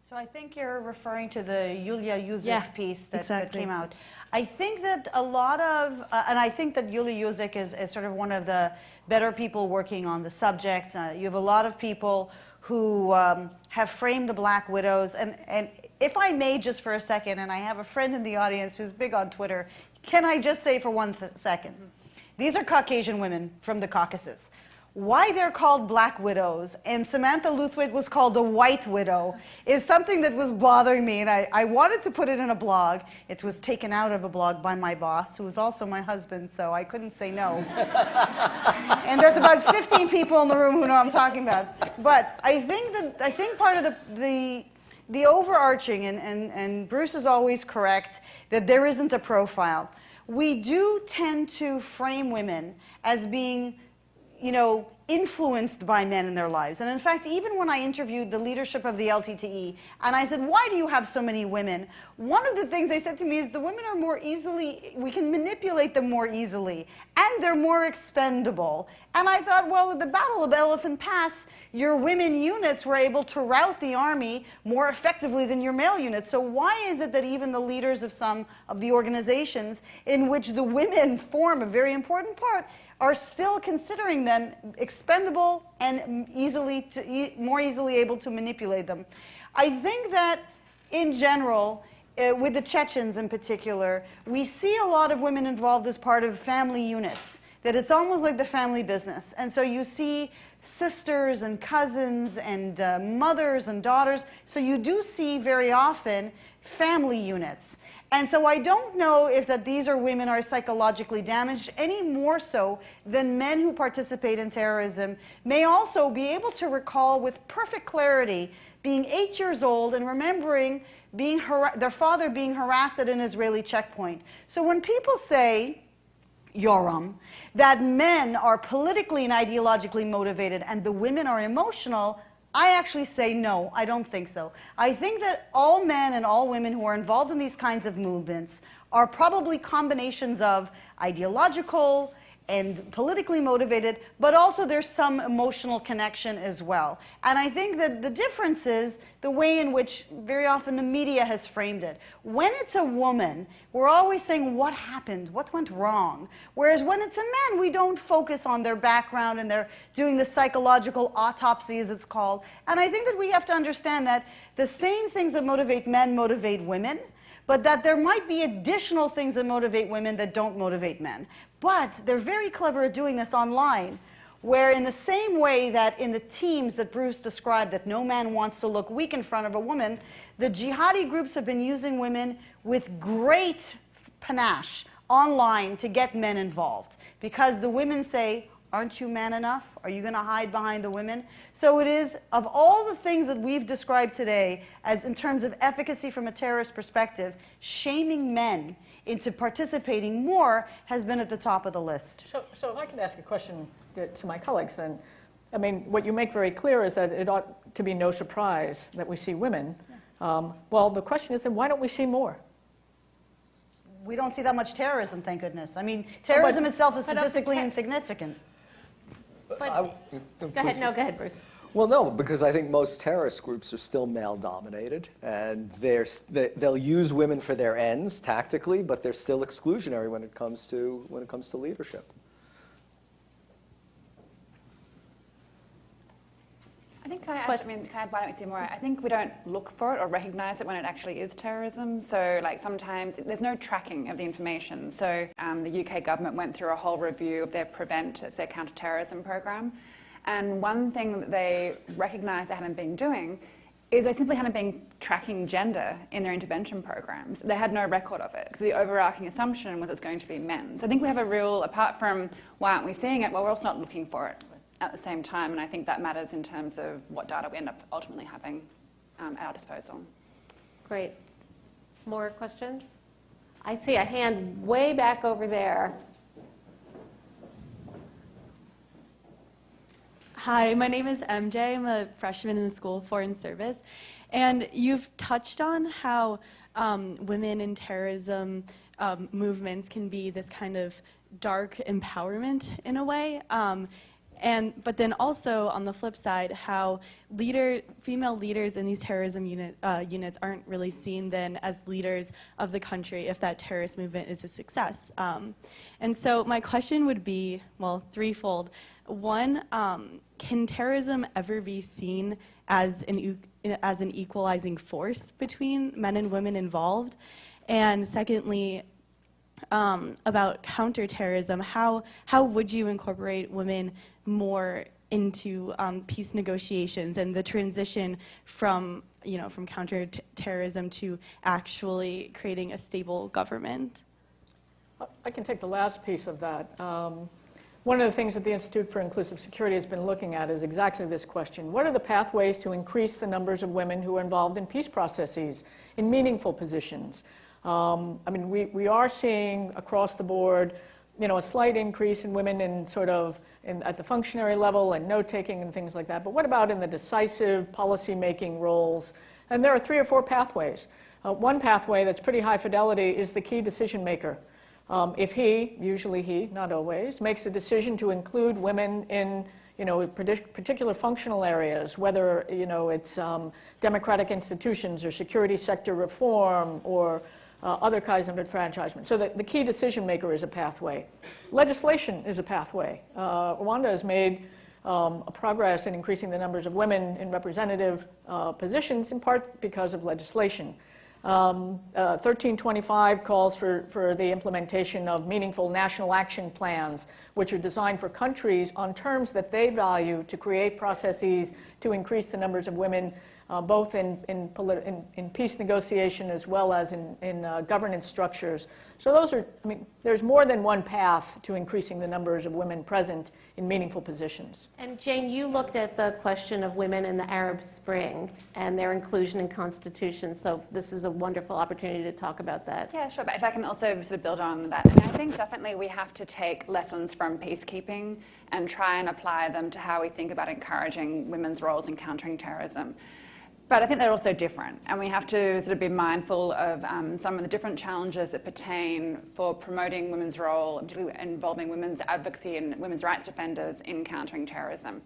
So I think you're referring to the Yulia Yuzek piece that came out. I think that a lot of, and I think that Yulia Yuzek is sort of one of the better people working on the subject. You have a lot of people who have framed the Black Widows, and if I may just for a second, and I have a friend in the audience who's big on Twitter, can I just say for one second, these are Caucasian women from the Caucasus. Why they're called Black Widows and Samantha Luthwit was called a White Widow is something that was bothering me, and I wanted to put it in a blog. It was taken out of a blog by my boss, who was also my husband, so I couldn't say no. And there's about 15 people in the room who know what I'm talking about. But I think part of the overarching, and Bruce is always correct, that there isn't a profile. We do tend to frame women as being, influenced by men in their lives. And in fact, even when I interviewed the leadership of the LTTE, and I said, why do you have so many women? One of the things they said to me is the women are more easily, we can manipulate them more easily, and they're more expendable. And I thought, well, at the Battle of Elephant Pass, your women units were able to rout the army more effectively than your male units. So why is it that even the leaders of some of the organizations in which the women form a very important part are still considering them expendable and more easily able to manipulate them? I think that in general, with the Chechens in particular, we see a lot of women involved as part of family units, that it's almost like the family business. And so you see sisters and cousins and mothers and daughters. So you do see very often family units. And so I don't know if that these are women are psychologically damaged any more so than men who participate in terrorism may also be able to recall with perfect clarity being 8 years old and remembering their father being harassed at an Israeli checkpoint. So when people say, Yoram, that men are politically and ideologically motivated and the women are emotional, I actually say no, I don't think so. I think that all men and all women who are involved in these kinds of movements are probably combinations of ideological and politically motivated, but also there's some emotional connection as well. And I think that the difference is the way in which very often the media has framed it. When it's a woman, we're always saying what happened, what went wrong. Whereas when it's a man, we don't focus on their background and they're doing the psychological autopsy, as it's called. And I think that we have to understand that the same things that motivate men motivate women, but that there might be additional things that motivate women that don't motivate men. But they're very clever at doing this online, where in the same way that in the teams that Bruce described, that no man wants to look weak in front of a woman, the jihadi groups have been using women with great panache online to get men involved. Because the women say, aren't you man enough? Are you going to hide behind the women? So it is, of all the things that we've described today as in terms of efficacy from a terrorist perspective, shaming men into participating more has been at the top of the list. So if I can ask a question to my colleagues then. I mean, what you make very clear is that it ought to be no surprise that we see women. Well, the question is then why don't we see more? We don't see that much terrorism, thank goodness. I mean, terrorism itself is statistically insignificant. But, go ahead, Bruce. Well, no, because I think most terrorist groups are still male-dominated, and they'll use women for their ends tactically, but they're still exclusionary when it comes to leadership. I think, can I add why don't we see more? I think we don't look for it or recognize it when it actually is terrorism. So like sometimes there's no tracking of the information. So the UK government went through a whole review of their Prevent, it's their counter-terrorism program. And one thing that they recognized they hadn't been doing is they simply hadn't been tracking gender in their intervention programs. They had no record of it, because the overarching assumption was it's going to be men. So I think we have a real, apart from why aren't we seeing it, well, we're also not looking for it at the same time, and I think that matters in terms of what data we end up ultimately having at our disposal. Great. More questions? I see a hand way back over there. Hi, my name is MJ. I'm a freshman in the School of Foreign Service. And you've touched on how women in terrorism movements can be this kind of dark empowerment in a way. But then also, on the flip side, how female leaders in these terrorism units aren't really seen then as leaders of the country if that terrorist movement is a success. And so my question would be, well, threefold. One, can terrorism ever be seen as an equalizing force between men and women involved? And secondly, about counterterrorism, how would you incorporate women more into peace negotiations and the transition from counterterrorism to actually creating a stable government? I can take the last piece of that. One of the things that the Institute for Inclusive Security has been looking at is exactly this question. What are the pathways to increase the numbers of women who are involved in peace processes, in meaningful positions? I mean, we are seeing across the board a slight increase in women in sort of at the functionary level and note-taking and things like that. But what about in the decisive policy-making roles? And there are 3 or 4 pathways. One pathway that's pretty high fidelity is the key decision maker. If he, usually he, not always, makes a decision to include women in particular functional areas, whether it's democratic institutions or security sector reform or other kinds of enfranchisement. So the key decision maker is a pathway. Legislation is a pathway. Rwanda has made a progress in increasing the numbers of women in representative positions, in part because of legislation. 1325 calls for the implementation of meaningful national action plans, which are designed for countries on terms that they value to create processes to increase the numbers of women, both in peace negotiation as well as in governance structures. So those are, there's more than one path to increasing the numbers of women present in meaningful positions. And Jane, you looked at the question of women in the Arab Spring and their inclusion in constitutions, so this is a wonderful opportunity to talk about that. Yeah, sure, but if I can also sort of build on that. I think definitely we have to take lessons from peacekeeping and try and apply them to how we think about encouraging women's roles in countering terrorism. But I think they're also different, and we have to sort of be mindful of some of the different challenges that pertain for promoting women's role, particularly involving women's advocacy and women's rights defenders in countering terrorism.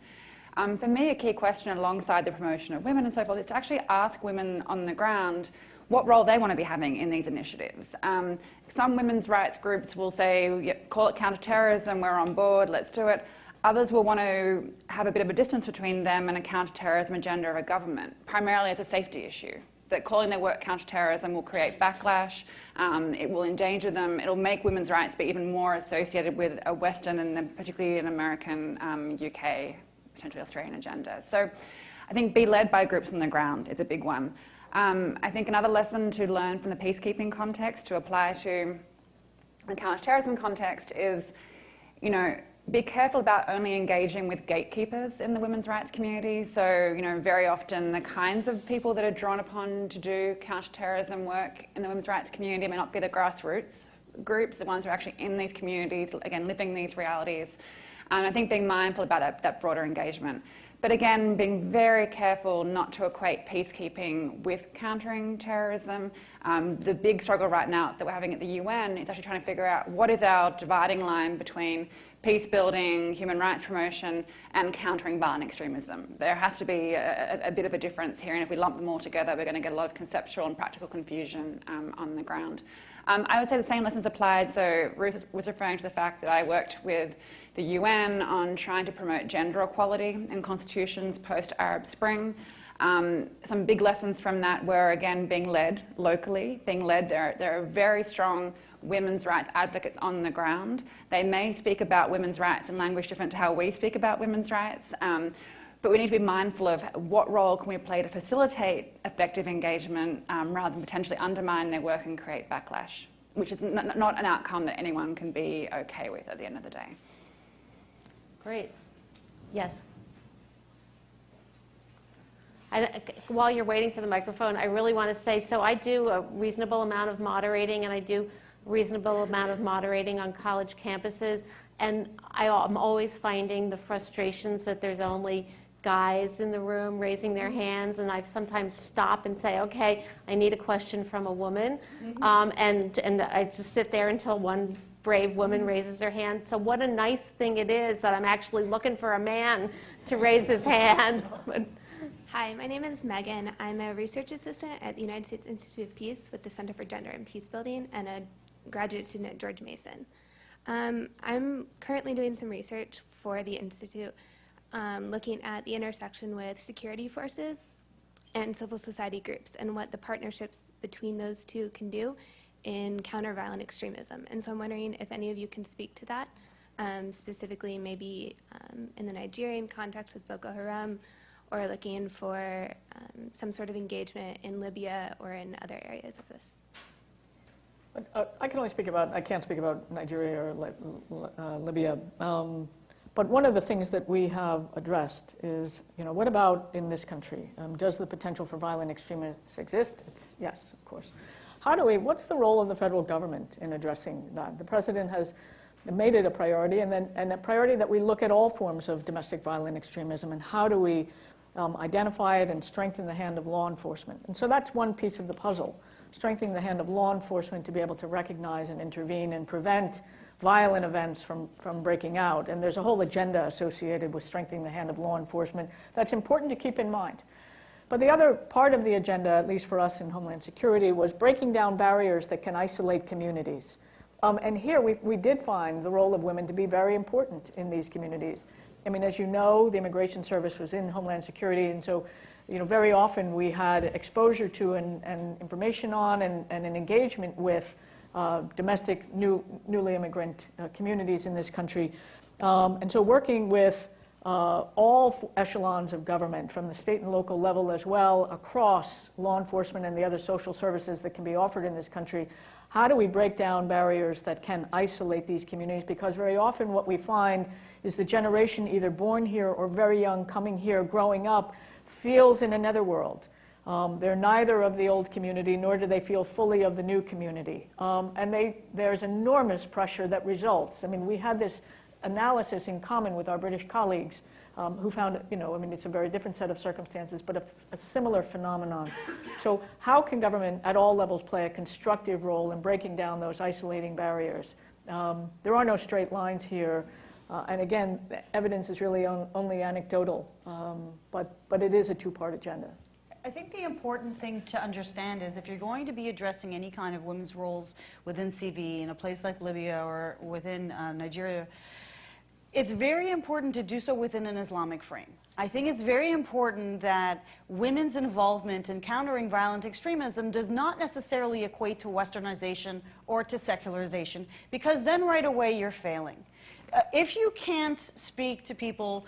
For me, a key question alongside the promotion of women and so forth is to actually ask women on the ground what role they want to be having in these initiatives. Some women's rights groups will say, yeah, call it counter-terrorism, we're on board, let's do it. Others will want to have a bit of a distance between them and a counter-terrorism agenda of a government, primarily as a safety issue. That calling their work counter-terrorism will create backlash, it will endanger them, it'll make women's rights be even more associated with a Western and particularly an American, UK, potentially Australian agenda. So I think be led by groups on the ground is a big one. I think another lesson to learn from the peacekeeping context to apply to the counter-terrorism context is, be careful about only engaging with gatekeepers in the women's rights community. So, very often the kinds of people that are drawn upon to do counter-terrorism work in the women's rights community may not be the grassroots groups, the ones who are actually in these communities, again, living these realities. And I think being mindful about that broader engagement. But again, being very careful not to equate peacekeeping with countering terrorism. The big struggle right now that we're having at the UN is actually trying to figure out what is our dividing line between peace building, human rights promotion, and countering violent extremism. There has to be a bit of a difference here, and if we lump them all together, we're going to get a lot of conceptual and practical confusion on the ground. I would say the same lessons applied. So Ruth was referring to the fact that I worked with the UN on trying to promote gender equality in constitutions post-Arab Spring. Some big lessons from that were, again, being led locally, there are very strong women's rights advocates on the ground. They may speak about women's rights in language different to how we speak about women's rights, but we need to be mindful of what role can we play to facilitate effective engagement rather than potentially undermine their work and create backlash, which is not an outcome that anyone can be okay with at the end of the day. Great. Yes. While you're waiting for the microphone, I really want to say, so I do a reasonable amount of moderating, and I do a reasonable amount of moderating on college campuses, and I'm always finding the frustrations that there's only guys in the room raising their hands, and I sometimes stop and say, okay, I need a question from a woman, and I just sit there until one brave woman raises her hand. So what a nice thing it is that I'm actually looking for a man to raise his hand. Hi, my name is Megan. I'm a research assistant at the United States Institute of Peace with the Center for Gender and Peace Building and a graduate student at George Mason. I'm currently doing some research for the Institute looking at the intersection with security forces and civil society groups and what the partnerships between those two can do in counter-violent extremism. And so I'm wondering if any of you can speak to that, specifically maybe in the Nigerian context with Boko Haram, or looking for some sort of engagement in Libya or in other areas of this. I can't speak about Nigeria or Libya. But one of the things that we have addressed is, what about in this country? Does the potential for violent extremists exist? It's yes, of course. What's the role of the federal government in addressing that? The president has made it a priority, and a priority that we look at all forms of domestic violent extremism and how do we identify it and strengthen the hand of law enforcement. And so that's one piece of the puzzle, strengthening the hand of law enforcement to be able to recognize and intervene and prevent violent events from breaking out. And there's a whole agenda associated with strengthening the hand of law enforcement that's important to keep in mind. But the other part of the agenda, at least for us in Homeland Security, was breaking down barriers that can isolate communities. And here we did find the role of women to be very important in these communities. I mean, as you know, the Immigration Service was in Homeland Security, and so very often we had exposure to and information on and an engagement with domestic newly immigrant communities in this country. And so working with all echelons of government, from the state and local level as well, across law enforcement and the other social services that can be offered in this country, how do we break down barriers that can isolate these communities? Because very often what we find is the generation either born here or very young, coming here, growing up, feels in another world. They're neither of the old community, nor do they feel fully of the new community. And there's enormous pressure that results. I mean, we had this analysis in common with our British colleagues who found, it's a very different set of circumstances, but a similar phenomenon. So how can government at all levels play a constructive role in breaking down those isolating barriers? There are no straight lines here. And again, the evidence is really only anecdotal, but it is a two-part agenda. I think the important thing to understand is if you're going to be addressing any kind of women's roles within CV in a place like Libya or within Nigeria, it's very important to do so within an Islamic frame. I think it's very important that women's involvement in countering violent extremism does not necessarily equate to westernization or to secularization, because then right away you're failing. If you can't speak to people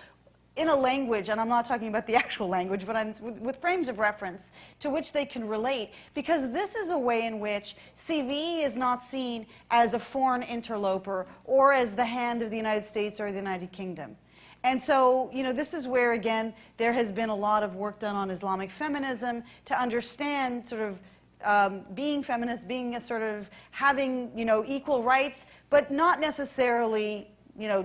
in a language, and I'm not talking about the actual language, but with frames of reference to which they can relate, because this is a way in which CV is not seen as a foreign interloper or as the hand of the United States or the United Kingdom. And so, this is where, again, there has been a lot of work done on Islamic feminism to understand sort of being feminist, being a sort of having, equal rights, but not necessarily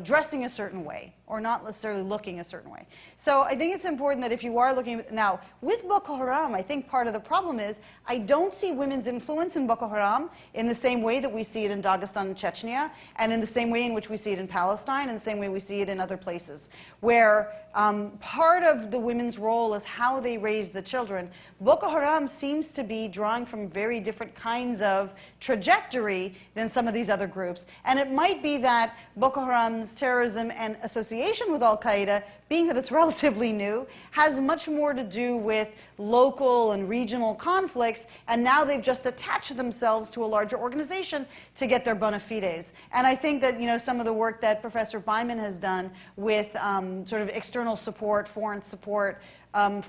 dressing a certain way or not necessarily looking a certain way. So I think it's important that if you are looking now with Boko Haram, I think part of the problem is I don't see women's influence in Boko Haram in the same way that we see it in Dagestan and Chechnya, and in the same way in which we see it in Palestine, and the same way we see it in other places, where part of the women's role is how they raise the children. Boko Haram seems to be drawing from very different kinds of trajectory than some of these other groups. And it might be that Boko Haram's terrorism and association with Al-Qaeda, being that it's relatively new, has much more to do with local and regional conflicts, and now they've just attached themselves to a larger organization to get their bona fides. And I think that some of the work that Professor Byman has done with sort of external support, foreign support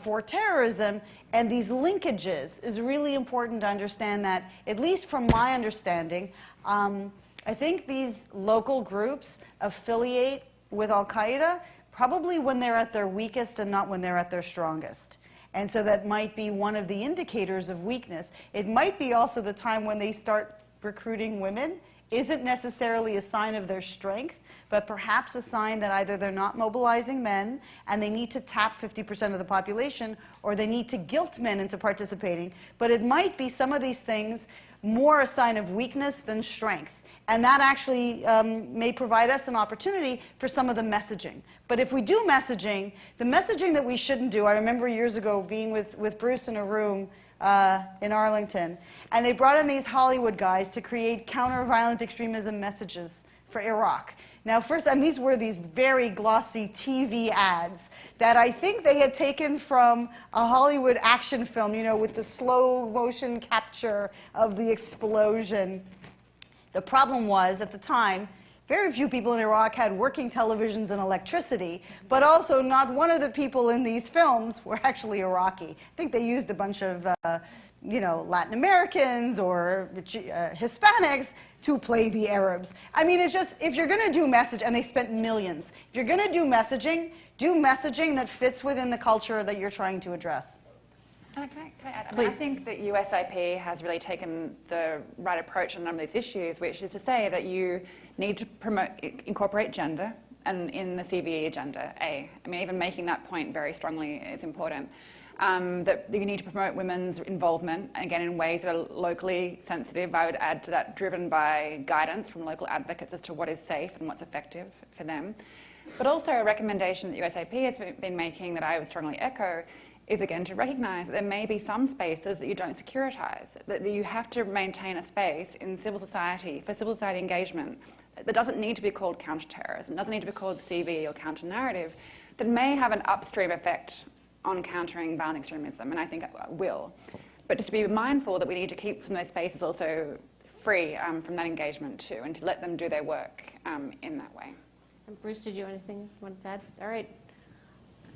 for terrorism, and these linkages is really important to understand that, at least from my understanding, I think these local groups affiliate with Al-Qaeda probably when they're at their weakest and not when they're at their strongest. And so that might be one of the indicators of weakness. It might be also the time when they start recruiting women. Isn't necessarily a sign of their strength, but perhaps a sign that either they're not mobilizing men and they need to tap 50% of the population, or they need to guilt men into participating. But it might be some of these things more a sign of weakness than strength. And that actually may provide us an opportunity for some of the messaging. But if we do messaging, the messaging that we shouldn't do, I remember years ago being with Bruce in a room in Arlington, and they brought in these Hollywood guys to create counter-violent extremism messages for Iraq. Now first, and these were these very glossy TV ads that I think they had taken from a Hollywood action film, with the slow motion capture of the explosion. The problem was, at the time, very few people in Iraq had working televisions and electricity, but also not one of the people in these films were actually Iraqi. I think they used a bunch of, Latin Americans or Hispanics to play the Arabs. I mean, it's just, if you're going to do message, and they spent millions, if you're going to do messaging that fits within the culture that you're trying to address. Can I add? I Please. think that USIP has really taken the right approach on a number of these issues, which is to say that you need to incorporate gender and in the CVE agenda, I mean, even making that point very strongly is important. That you need to promote women's involvement, again, in ways that are locally sensitive. I would add to that, driven by guidance from local advocates as to what is safe and what's effective for them. But also a recommendation that USIP has been making that I would strongly echo is, again, to recognise that there may be some spaces that you don't securitize, that you have to maintain a space in civil society, for civil society engagement, that doesn't need to be called counter-terrorism, doesn't need to be called CV or counter-narrative, that may have an upstream effect on countering violent extremism, and I think it will. But just to be mindful that we need to keep some of those spaces also free from that engagement too, and to let them do their work in that way. And Bruce, did you have anything you wanted to add? All right.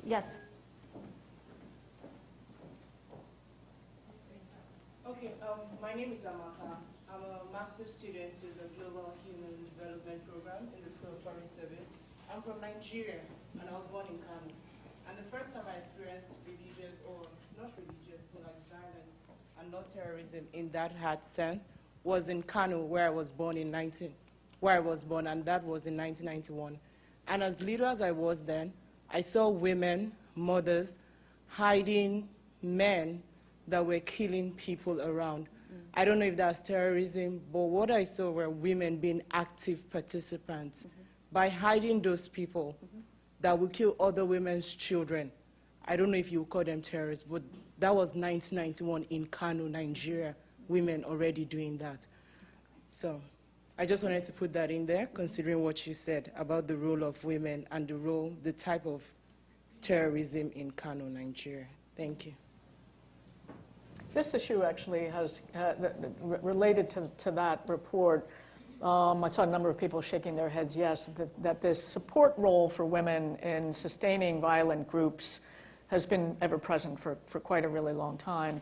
Yes. Okay, my name is Amaka. I'm a master's student with the Global Human Development Program in the School of Foreign Service. I'm from Nigeria, and I was born in Kano. And the first time I experienced religious, or not religious, but like violence and not terrorism in that hard sense was in Kano, where I was born and that was in 1991. And as little as I was then, I saw women, mothers, hiding men that were killing people around. I don't know if that's terrorism, but what I saw were women being active participants by hiding those people that will kill other women's children. I don't know if you would call them terrorists, but that was 1991 in Kano, Nigeria, women already doing that. So I just wanted to put that in there, considering what you said about the role of women and the type of terrorism in Kano, Nigeria. Thank you. This issue actually has, related to that report, I saw a number of people shaking their heads, yes, that this support role for women in sustaining violent groups has been ever present for quite a really long time.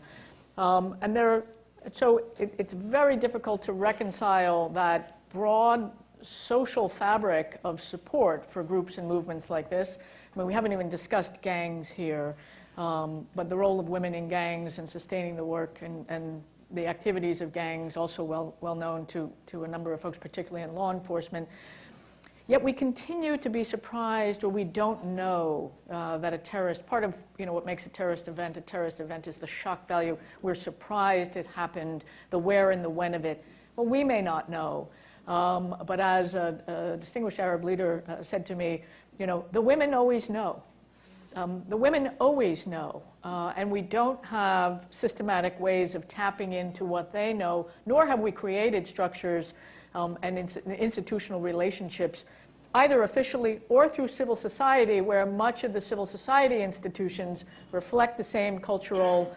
So it's very difficult to reconcile that broad social fabric of support for groups and movements like this. I mean, we haven't even discussed gangs here. But the role of women in gangs and sustaining the work and the activities of gangs, also well known to a number of folks, particularly in law enforcement. Yet we continue to be surprised, or we don't know that a terrorist, part of what makes a terrorist event is the shock value. We're surprised it happened, the where and the when of it. Well, we may not know. But as a distinguished Arab leader said to me, the women always know. The women always know, and we don't have systematic ways of tapping into what they know, nor have we created structures and institutional relationships, either officially or through civil society, where much of the civil society institutions reflect the same cultural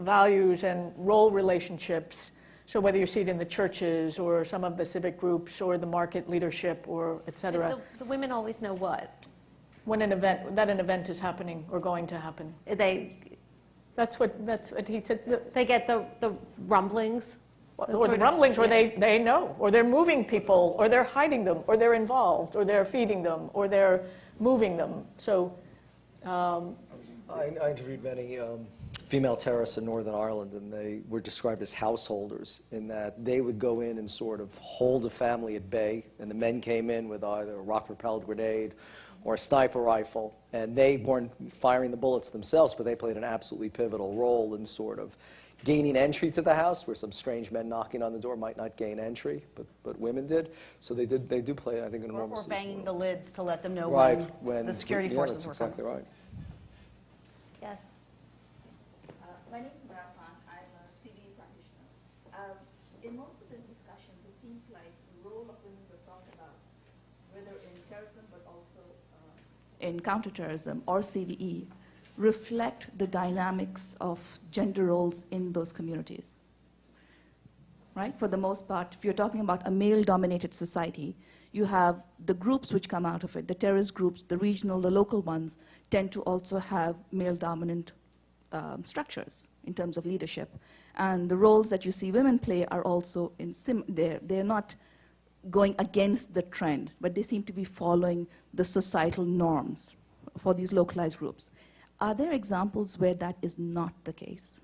values and role relationships. So whether you see it in the churches or some of the civic groups or the market leadership or et cetera. The women always know what? When an event is happening or going to happen. That's what he said. They get the rumblings? Or the rumblings, or they know, or they're moving people, or they're hiding them, or they're involved, or they're feeding them, or they're moving them. So I interviewed many female terrorists in Northern Ireland, and they were described as householders in that they would go in and sort of hold a family at bay, and the men came in with either a rock-propelled grenade or a sniper rifle, and they weren't firing the bullets themselves, but they played an absolutely pivotal role in sort of gaining entry to the house, where some strange men knocking on the door might not gain entry, but women did. So they do play, I think, an enormous role. Or banging the lids to let them know when the security forces were coming. That's exactly right. Yes. My name is Marafan. I'm a CVE practitioner. In most of these discussions, it seems like the role of women were talked about, whether in terrorism but also in counterterrorism or CVE, reflect the dynamics of gender roles in those communities. Right? For the most part, if you're talking about a male-dominated society, you have the groups which come out of it, the terrorist groups, the regional, the local ones, tend to also have male-dominant structures in terms of leadership. And the roles that you see women play are also they're not going against the trend, but they seem to be following the societal norms for these localized groups. Are there examples where that is not the case?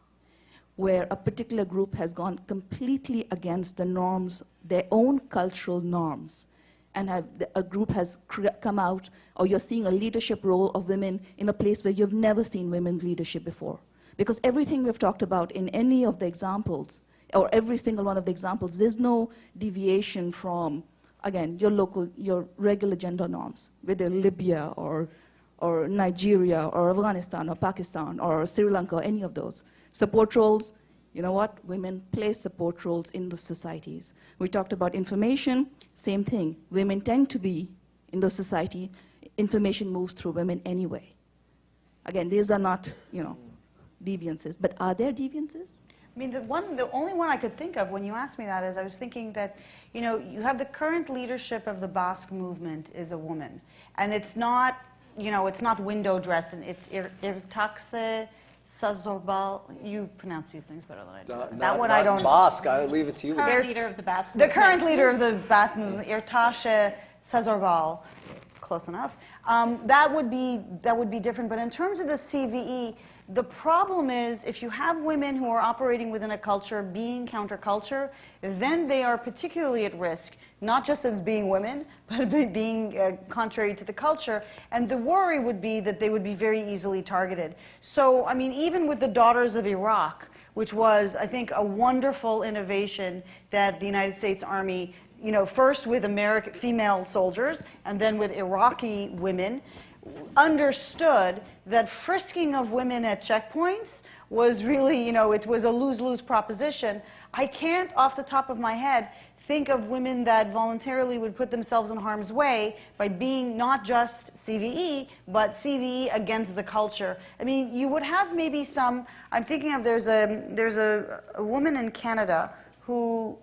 Where a particular group has gone completely against the norms, their own cultural norms, and a group has come out, or you're seeing a leadership role of women in a place where you've never seen women leadership before? Because everything we've talked about in any of the examples, or every single one of the examples, there's no deviation from, again, your regular gender norms, whether Libya or Nigeria or Afghanistan or Pakistan or Sri Lanka or any of those. Support roles, you know what? Women play support roles in those societies. We talked about information, same thing. Women tend to be in those society. Information moves through women anyway. Again, these are not, deviances, but are there deviances? I mean, the only one I could think of when you asked me that is I was thinking that, you have the current leadership of the Basque movement is a woman. And it's not, it's not window dressed, and it's Irtaxe Sazorbal. You pronounce these things better than I do. That one I don't. Basque, I leave it to you. Current leader of the Basque The movement. current leader of the Basque movement, Irtaxe Sazorbal. Close enough. That would be different. But in terms of the CVE, the problem is if you have women who are operating within a culture being counterculture, then they are particularly at risk, not just as being women, but being contrary to the culture. And the worry would be that they would be very easily targeted. So, I mean, even with the Daughters of Iraq, which was, I think, a wonderful innovation that the United States Army, first with American female soldiers and then with Iraqi women, understood that frisking of women at checkpoints was really, it was a lose-lose proposition. I can't, off the top of my head, think of women that voluntarily would put themselves in harm's way by being not just CVE, but CVE against the culture. I mean, you would have maybe some, I'm thinking of, there's a woman in Canada who,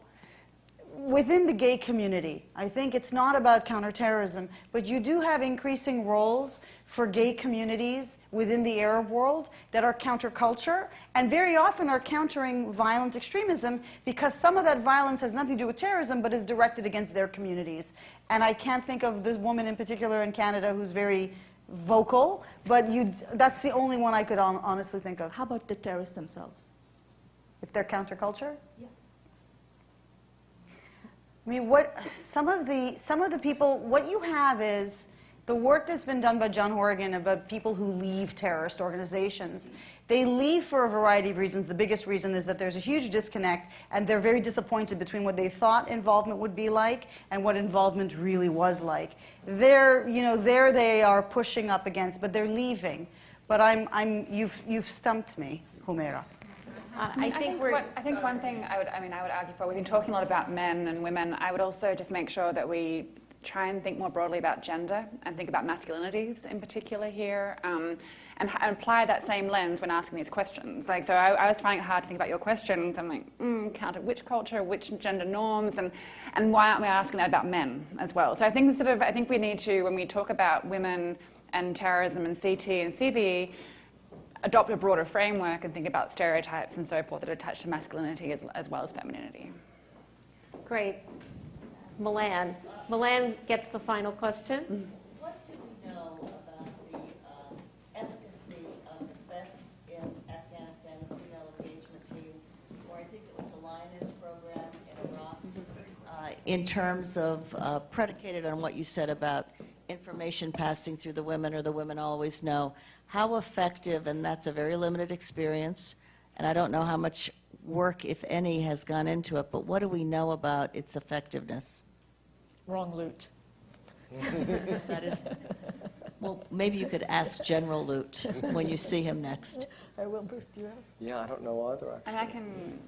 within the gay community, I think it's not about counterterrorism, but you do have increasing roles for gay communities within the Arab world that are counterculture and very often are countering violent extremism because some of that violence has nothing to do with terrorism but is directed against their communities. And I can't think of this woman in particular in Canada who's very vocal, but that's the only one I could honestly think of. How about the terrorists themselves? If they're counterculture? Yeah. I mean, some of the people, what you have is the work that's been done by John Horrigan about people who leave terrorist organizations. They leave for a variety of reasons. The biggest reason is that there's a huge disconnect, and they're very disappointed between what they thought involvement would be like and what involvement really was like. There they are pushing up against, but they're leaving. But you've stumped me, Humaira. I think one thing I would argue for, we've been talking a lot about men and women. I would also just make sure that we try and think more broadly about gender and think about masculinities in particular here, and apply that same lens when asking these questions. Like, so I was finding it hard to think about your questions. I'm like, counter which culture, which gender norms, and why aren't we asking that about men as well? So I think I think we need to, when we talk about women and terrorism and CT and CVE, adopt a broader framework and think about stereotypes and so forth that are attached to masculinity as well as femininity. Great. Milan. Milan gets the final question. What do we know about the efficacy of vets in Afghanistan and female engagement teams, or I think it was the Lioness program in Iraq, in terms of predicated on what you said about information passing through the women or the women always know, how effective, and that's a very limited experience, and I don't know how much work, if any, has gone into it, but what do we know about its effectiveness? Wrong loot. That is, well, maybe you could ask General Lute when you see him next. I will, Bruce, do you have? Yeah, I don't know either, actually. And I can,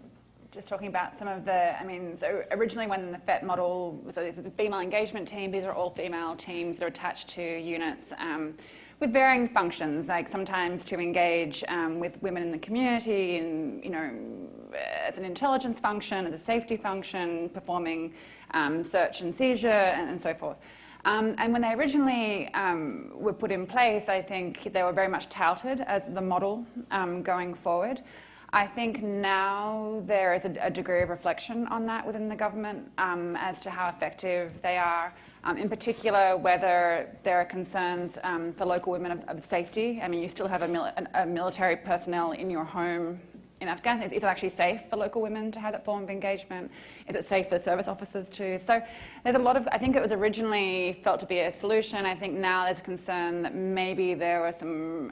just talking about some of the, so originally when the FET model, so it's a female engagement team, these are all female teams that are attached to units with varying functions, like sometimes to engage with women in the community and, as an intelligence function, as a safety function, performing search and seizure and so forth. And when they originally were put in place, I think they were very much touted as the model going forward. I think now there is a degree of reflection on that within the government as to how effective they are. In particular, whether there are concerns for local women of safety. I mean, you still have a military personnel in your home in Afghanistan. Is it actually safe for local women to have that form of engagement? Is it safe for service officers too? So there's a lot of, I think it was originally felt to be a solution. I think now there's a concern that maybe there was some,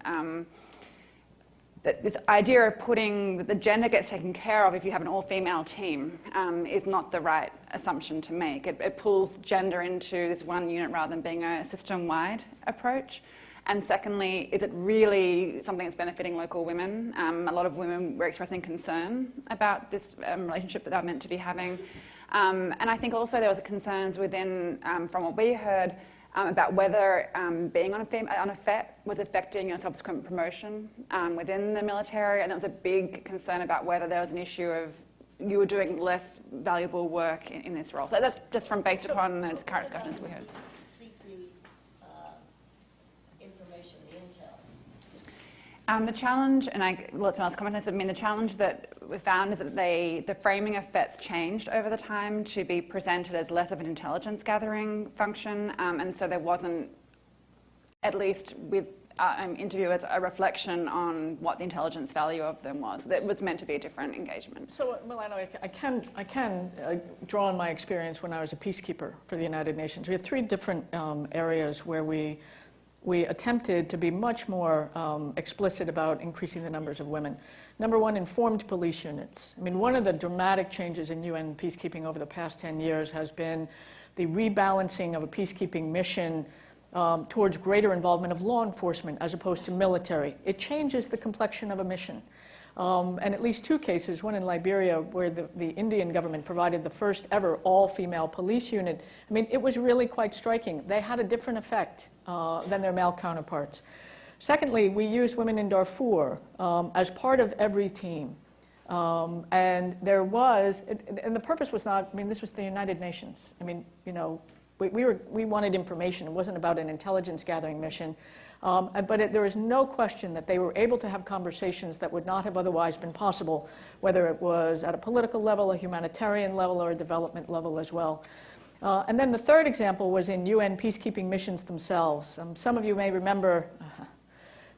that this idea of putting that the gender gets taken care of if you have an all-female team is not the right assumption to make. It pulls gender into this one unit rather than being a system-wide approach. And secondly, is it really something that's benefiting local women? A lot of women were expressing concern about this relationship that they're meant to be having. And I think also there was concerns within, from what we heard, about whether being on a FET was affecting your subsequent promotion within the military. And there was a big concern about whether there was an issue of you were doing less valuable work in this role. So that's just from based upon the current discussions we had. The challenge, and lots of else commented, I mean, the challenge that we found is that the framing of FETs changed over the time to be presented as less of an intelligence gathering function, and so there wasn't, at least with interviewers, a reflection on what the intelligence value of them was. That was meant to be a different engagement. So, Milano, I can draw on my experience when I was a peacekeeper for the United Nations. We had three different areas where we attempted to be much more explicit about increasing the numbers of women. Number one, informed police units. I mean, one of the dramatic changes in UN peacekeeping over the past 10 years has been the rebalancing of a peacekeeping mission towards greater involvement of law enforcement as opposed to military. It changes the complexion of a mission. And at least two cases, one in Liberia where the Indian government provided the first ever all-female police unit. I mean, it was really quite striking. They had a different effect than their male counterparts. Secondly, we used women in Darfur as part of every team. And there was, and the purpose was not, I mean, this was the United Nations. I mean, you know, we wanted information. It wasn't about an intelligence gathering mission. But there is no question that they were able to have conversations that would not have otherwise been possible, whether it was at a political level, a humanitarian level, or a development level as well. And then the third example was in UN peacekeeping missions themselves. Some of you may remember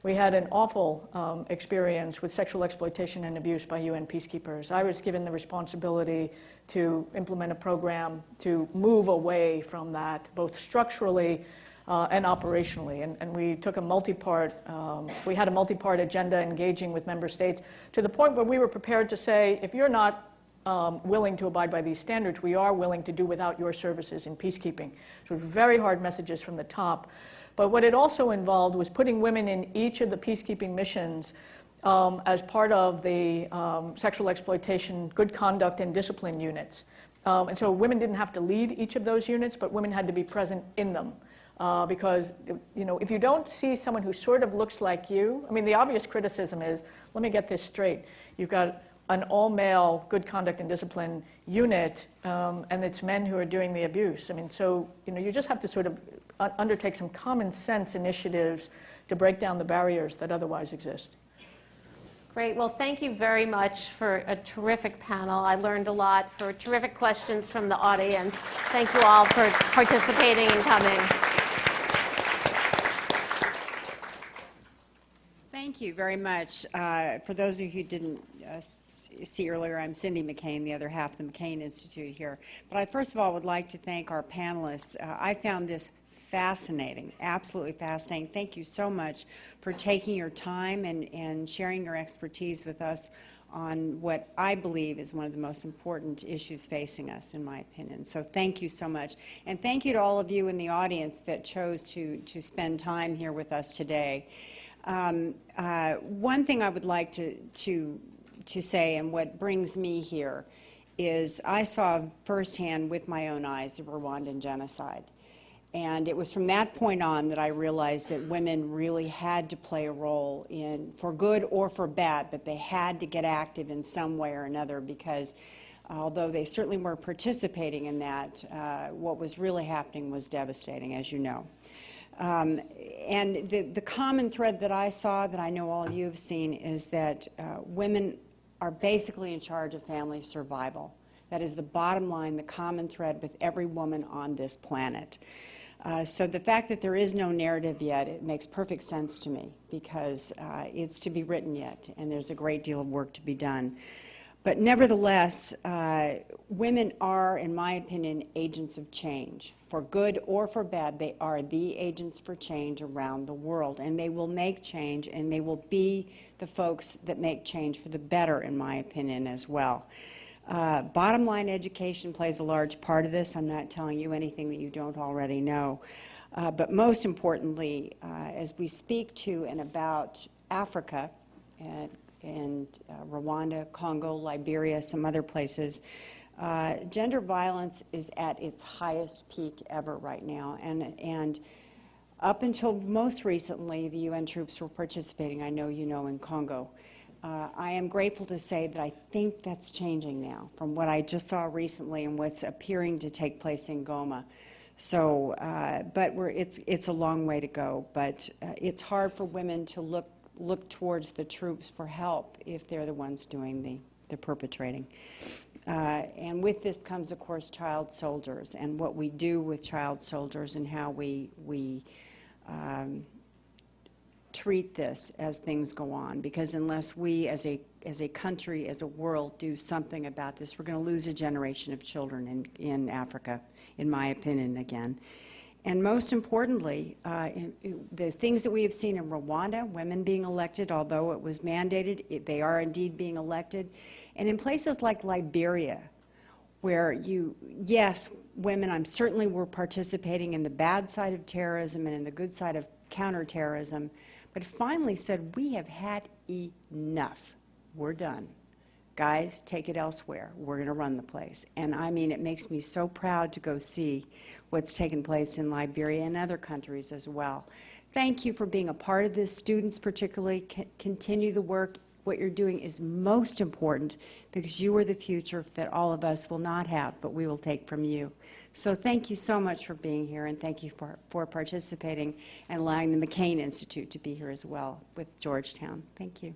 we had an awful experience with sexual exploitation and abuse by UN peacekeepers. I was given the responsibility to implement a program to move away from that, both structurally and operationally. And we took a multi-part, we had a multi-part agenda engaging with member states to the point where we were prepared to say, if you're not willing to abide by these standards, we are willing to do without your services in peacekeeping. So very hard messages from the top. But what it also involved was putting women in each of the peacekeeping missions as part of the sexual exploitation, good conduct, and discipline units. And so women didn't have to lead each of those units, but women had to be present in them. Because, you know, if you don't see someone who sort of looks like you, I mean, the obvious criticism is, let me get this straight. You've got an all-male good conduct and discipline unit, and it's men who are doing the abuse. I mean, so, you know, you just have to sort of undertake some common sense initiatives to break down the barriers that otherwise exist. Great. Well, thank you very much for a terrific panel. I learned a lot, for terrific questions from the audience. Thank you all for participating and coming. Thank you very much. For those of you who didn't see earlier, I'm Cindy McCain, the other half of the McCain Institute here. But I first of all would like to thank our panelists. I found this fascinating, absolutely fascinating. Thank you so much for taking your time and sharing your expertise with us on what I believe is one of the most important issues facing us, in my opinion. So thank you so much. And thank you to all of you in the audience that chose to spend time here with us today. One thing I would like to say, and what brings me here, is I saw firsthand with my own eyes the Rwandan genocide. And it was from that point on that I realized that women really had to play a role in, for good or for bad, but they had to get active in some way or another, because although they certainly were participating in that, what was really happening was devastating, as you know. And the common thread that I saw, that I know all of you have seen, is that women are basically in charge of family survival. That is the bottom line, the common thread with every woman on this planet. So the fact that there is no narrative yet, it makes perfect sense to me, because it's to be written yet, and there's a great deal of work to be done. But nevertheless, women are, in my opinion, agents of change. For good or for bad, they are the agents for change around the world, and they will make change, and they will be the folks that make change for the better, in my opinion, as well. Bottom line, education plays a large part of this. I'm not telling you anything that you don't already know. But most importantly, as we speak to and about Africa and Rwanda, Congo, Liberia, some other places, gender violence is at its highest peak ever right now. And up until most recently, the UN troops were participating, I know you know, in Congo. I am grateful to say that I think that's changing now from what I just saw recently and what's appearing to take place in Goma. So, but it's a long way to go. But it's hard for women to look towards the troops for help if they're the ones doing the perpetrating. And with this comes, of course, child soldiers and what we do with child soldiers and how we treat this as things go on, because unless we as a country, as a world, do something about this, we're going to lose a generation of children in Africa, in my opinion, again. And most importantly, the things that we have seen in Rwanda, women being elected, although it was mandated, they are indeed being elected. And in places like Liberia, where yes, women certainly were participating in the bad side of terrorism and in the good side of counterterrorism, but finally said, we have had enough. We're done. Guys, take it elsewhere. We're going to run the place. And I mean, it makes me so proud to go see what's taken place in Liberia and other countries as well. Thank you for being a part of this. Students particularly, continue the work. What you're doing is most important, because you are the future that all of us will not have, but we will take from you. So thank you so much for being here, and thank you for participating and allowing the McCain Institute to be here as well with Georgetown. Thank you.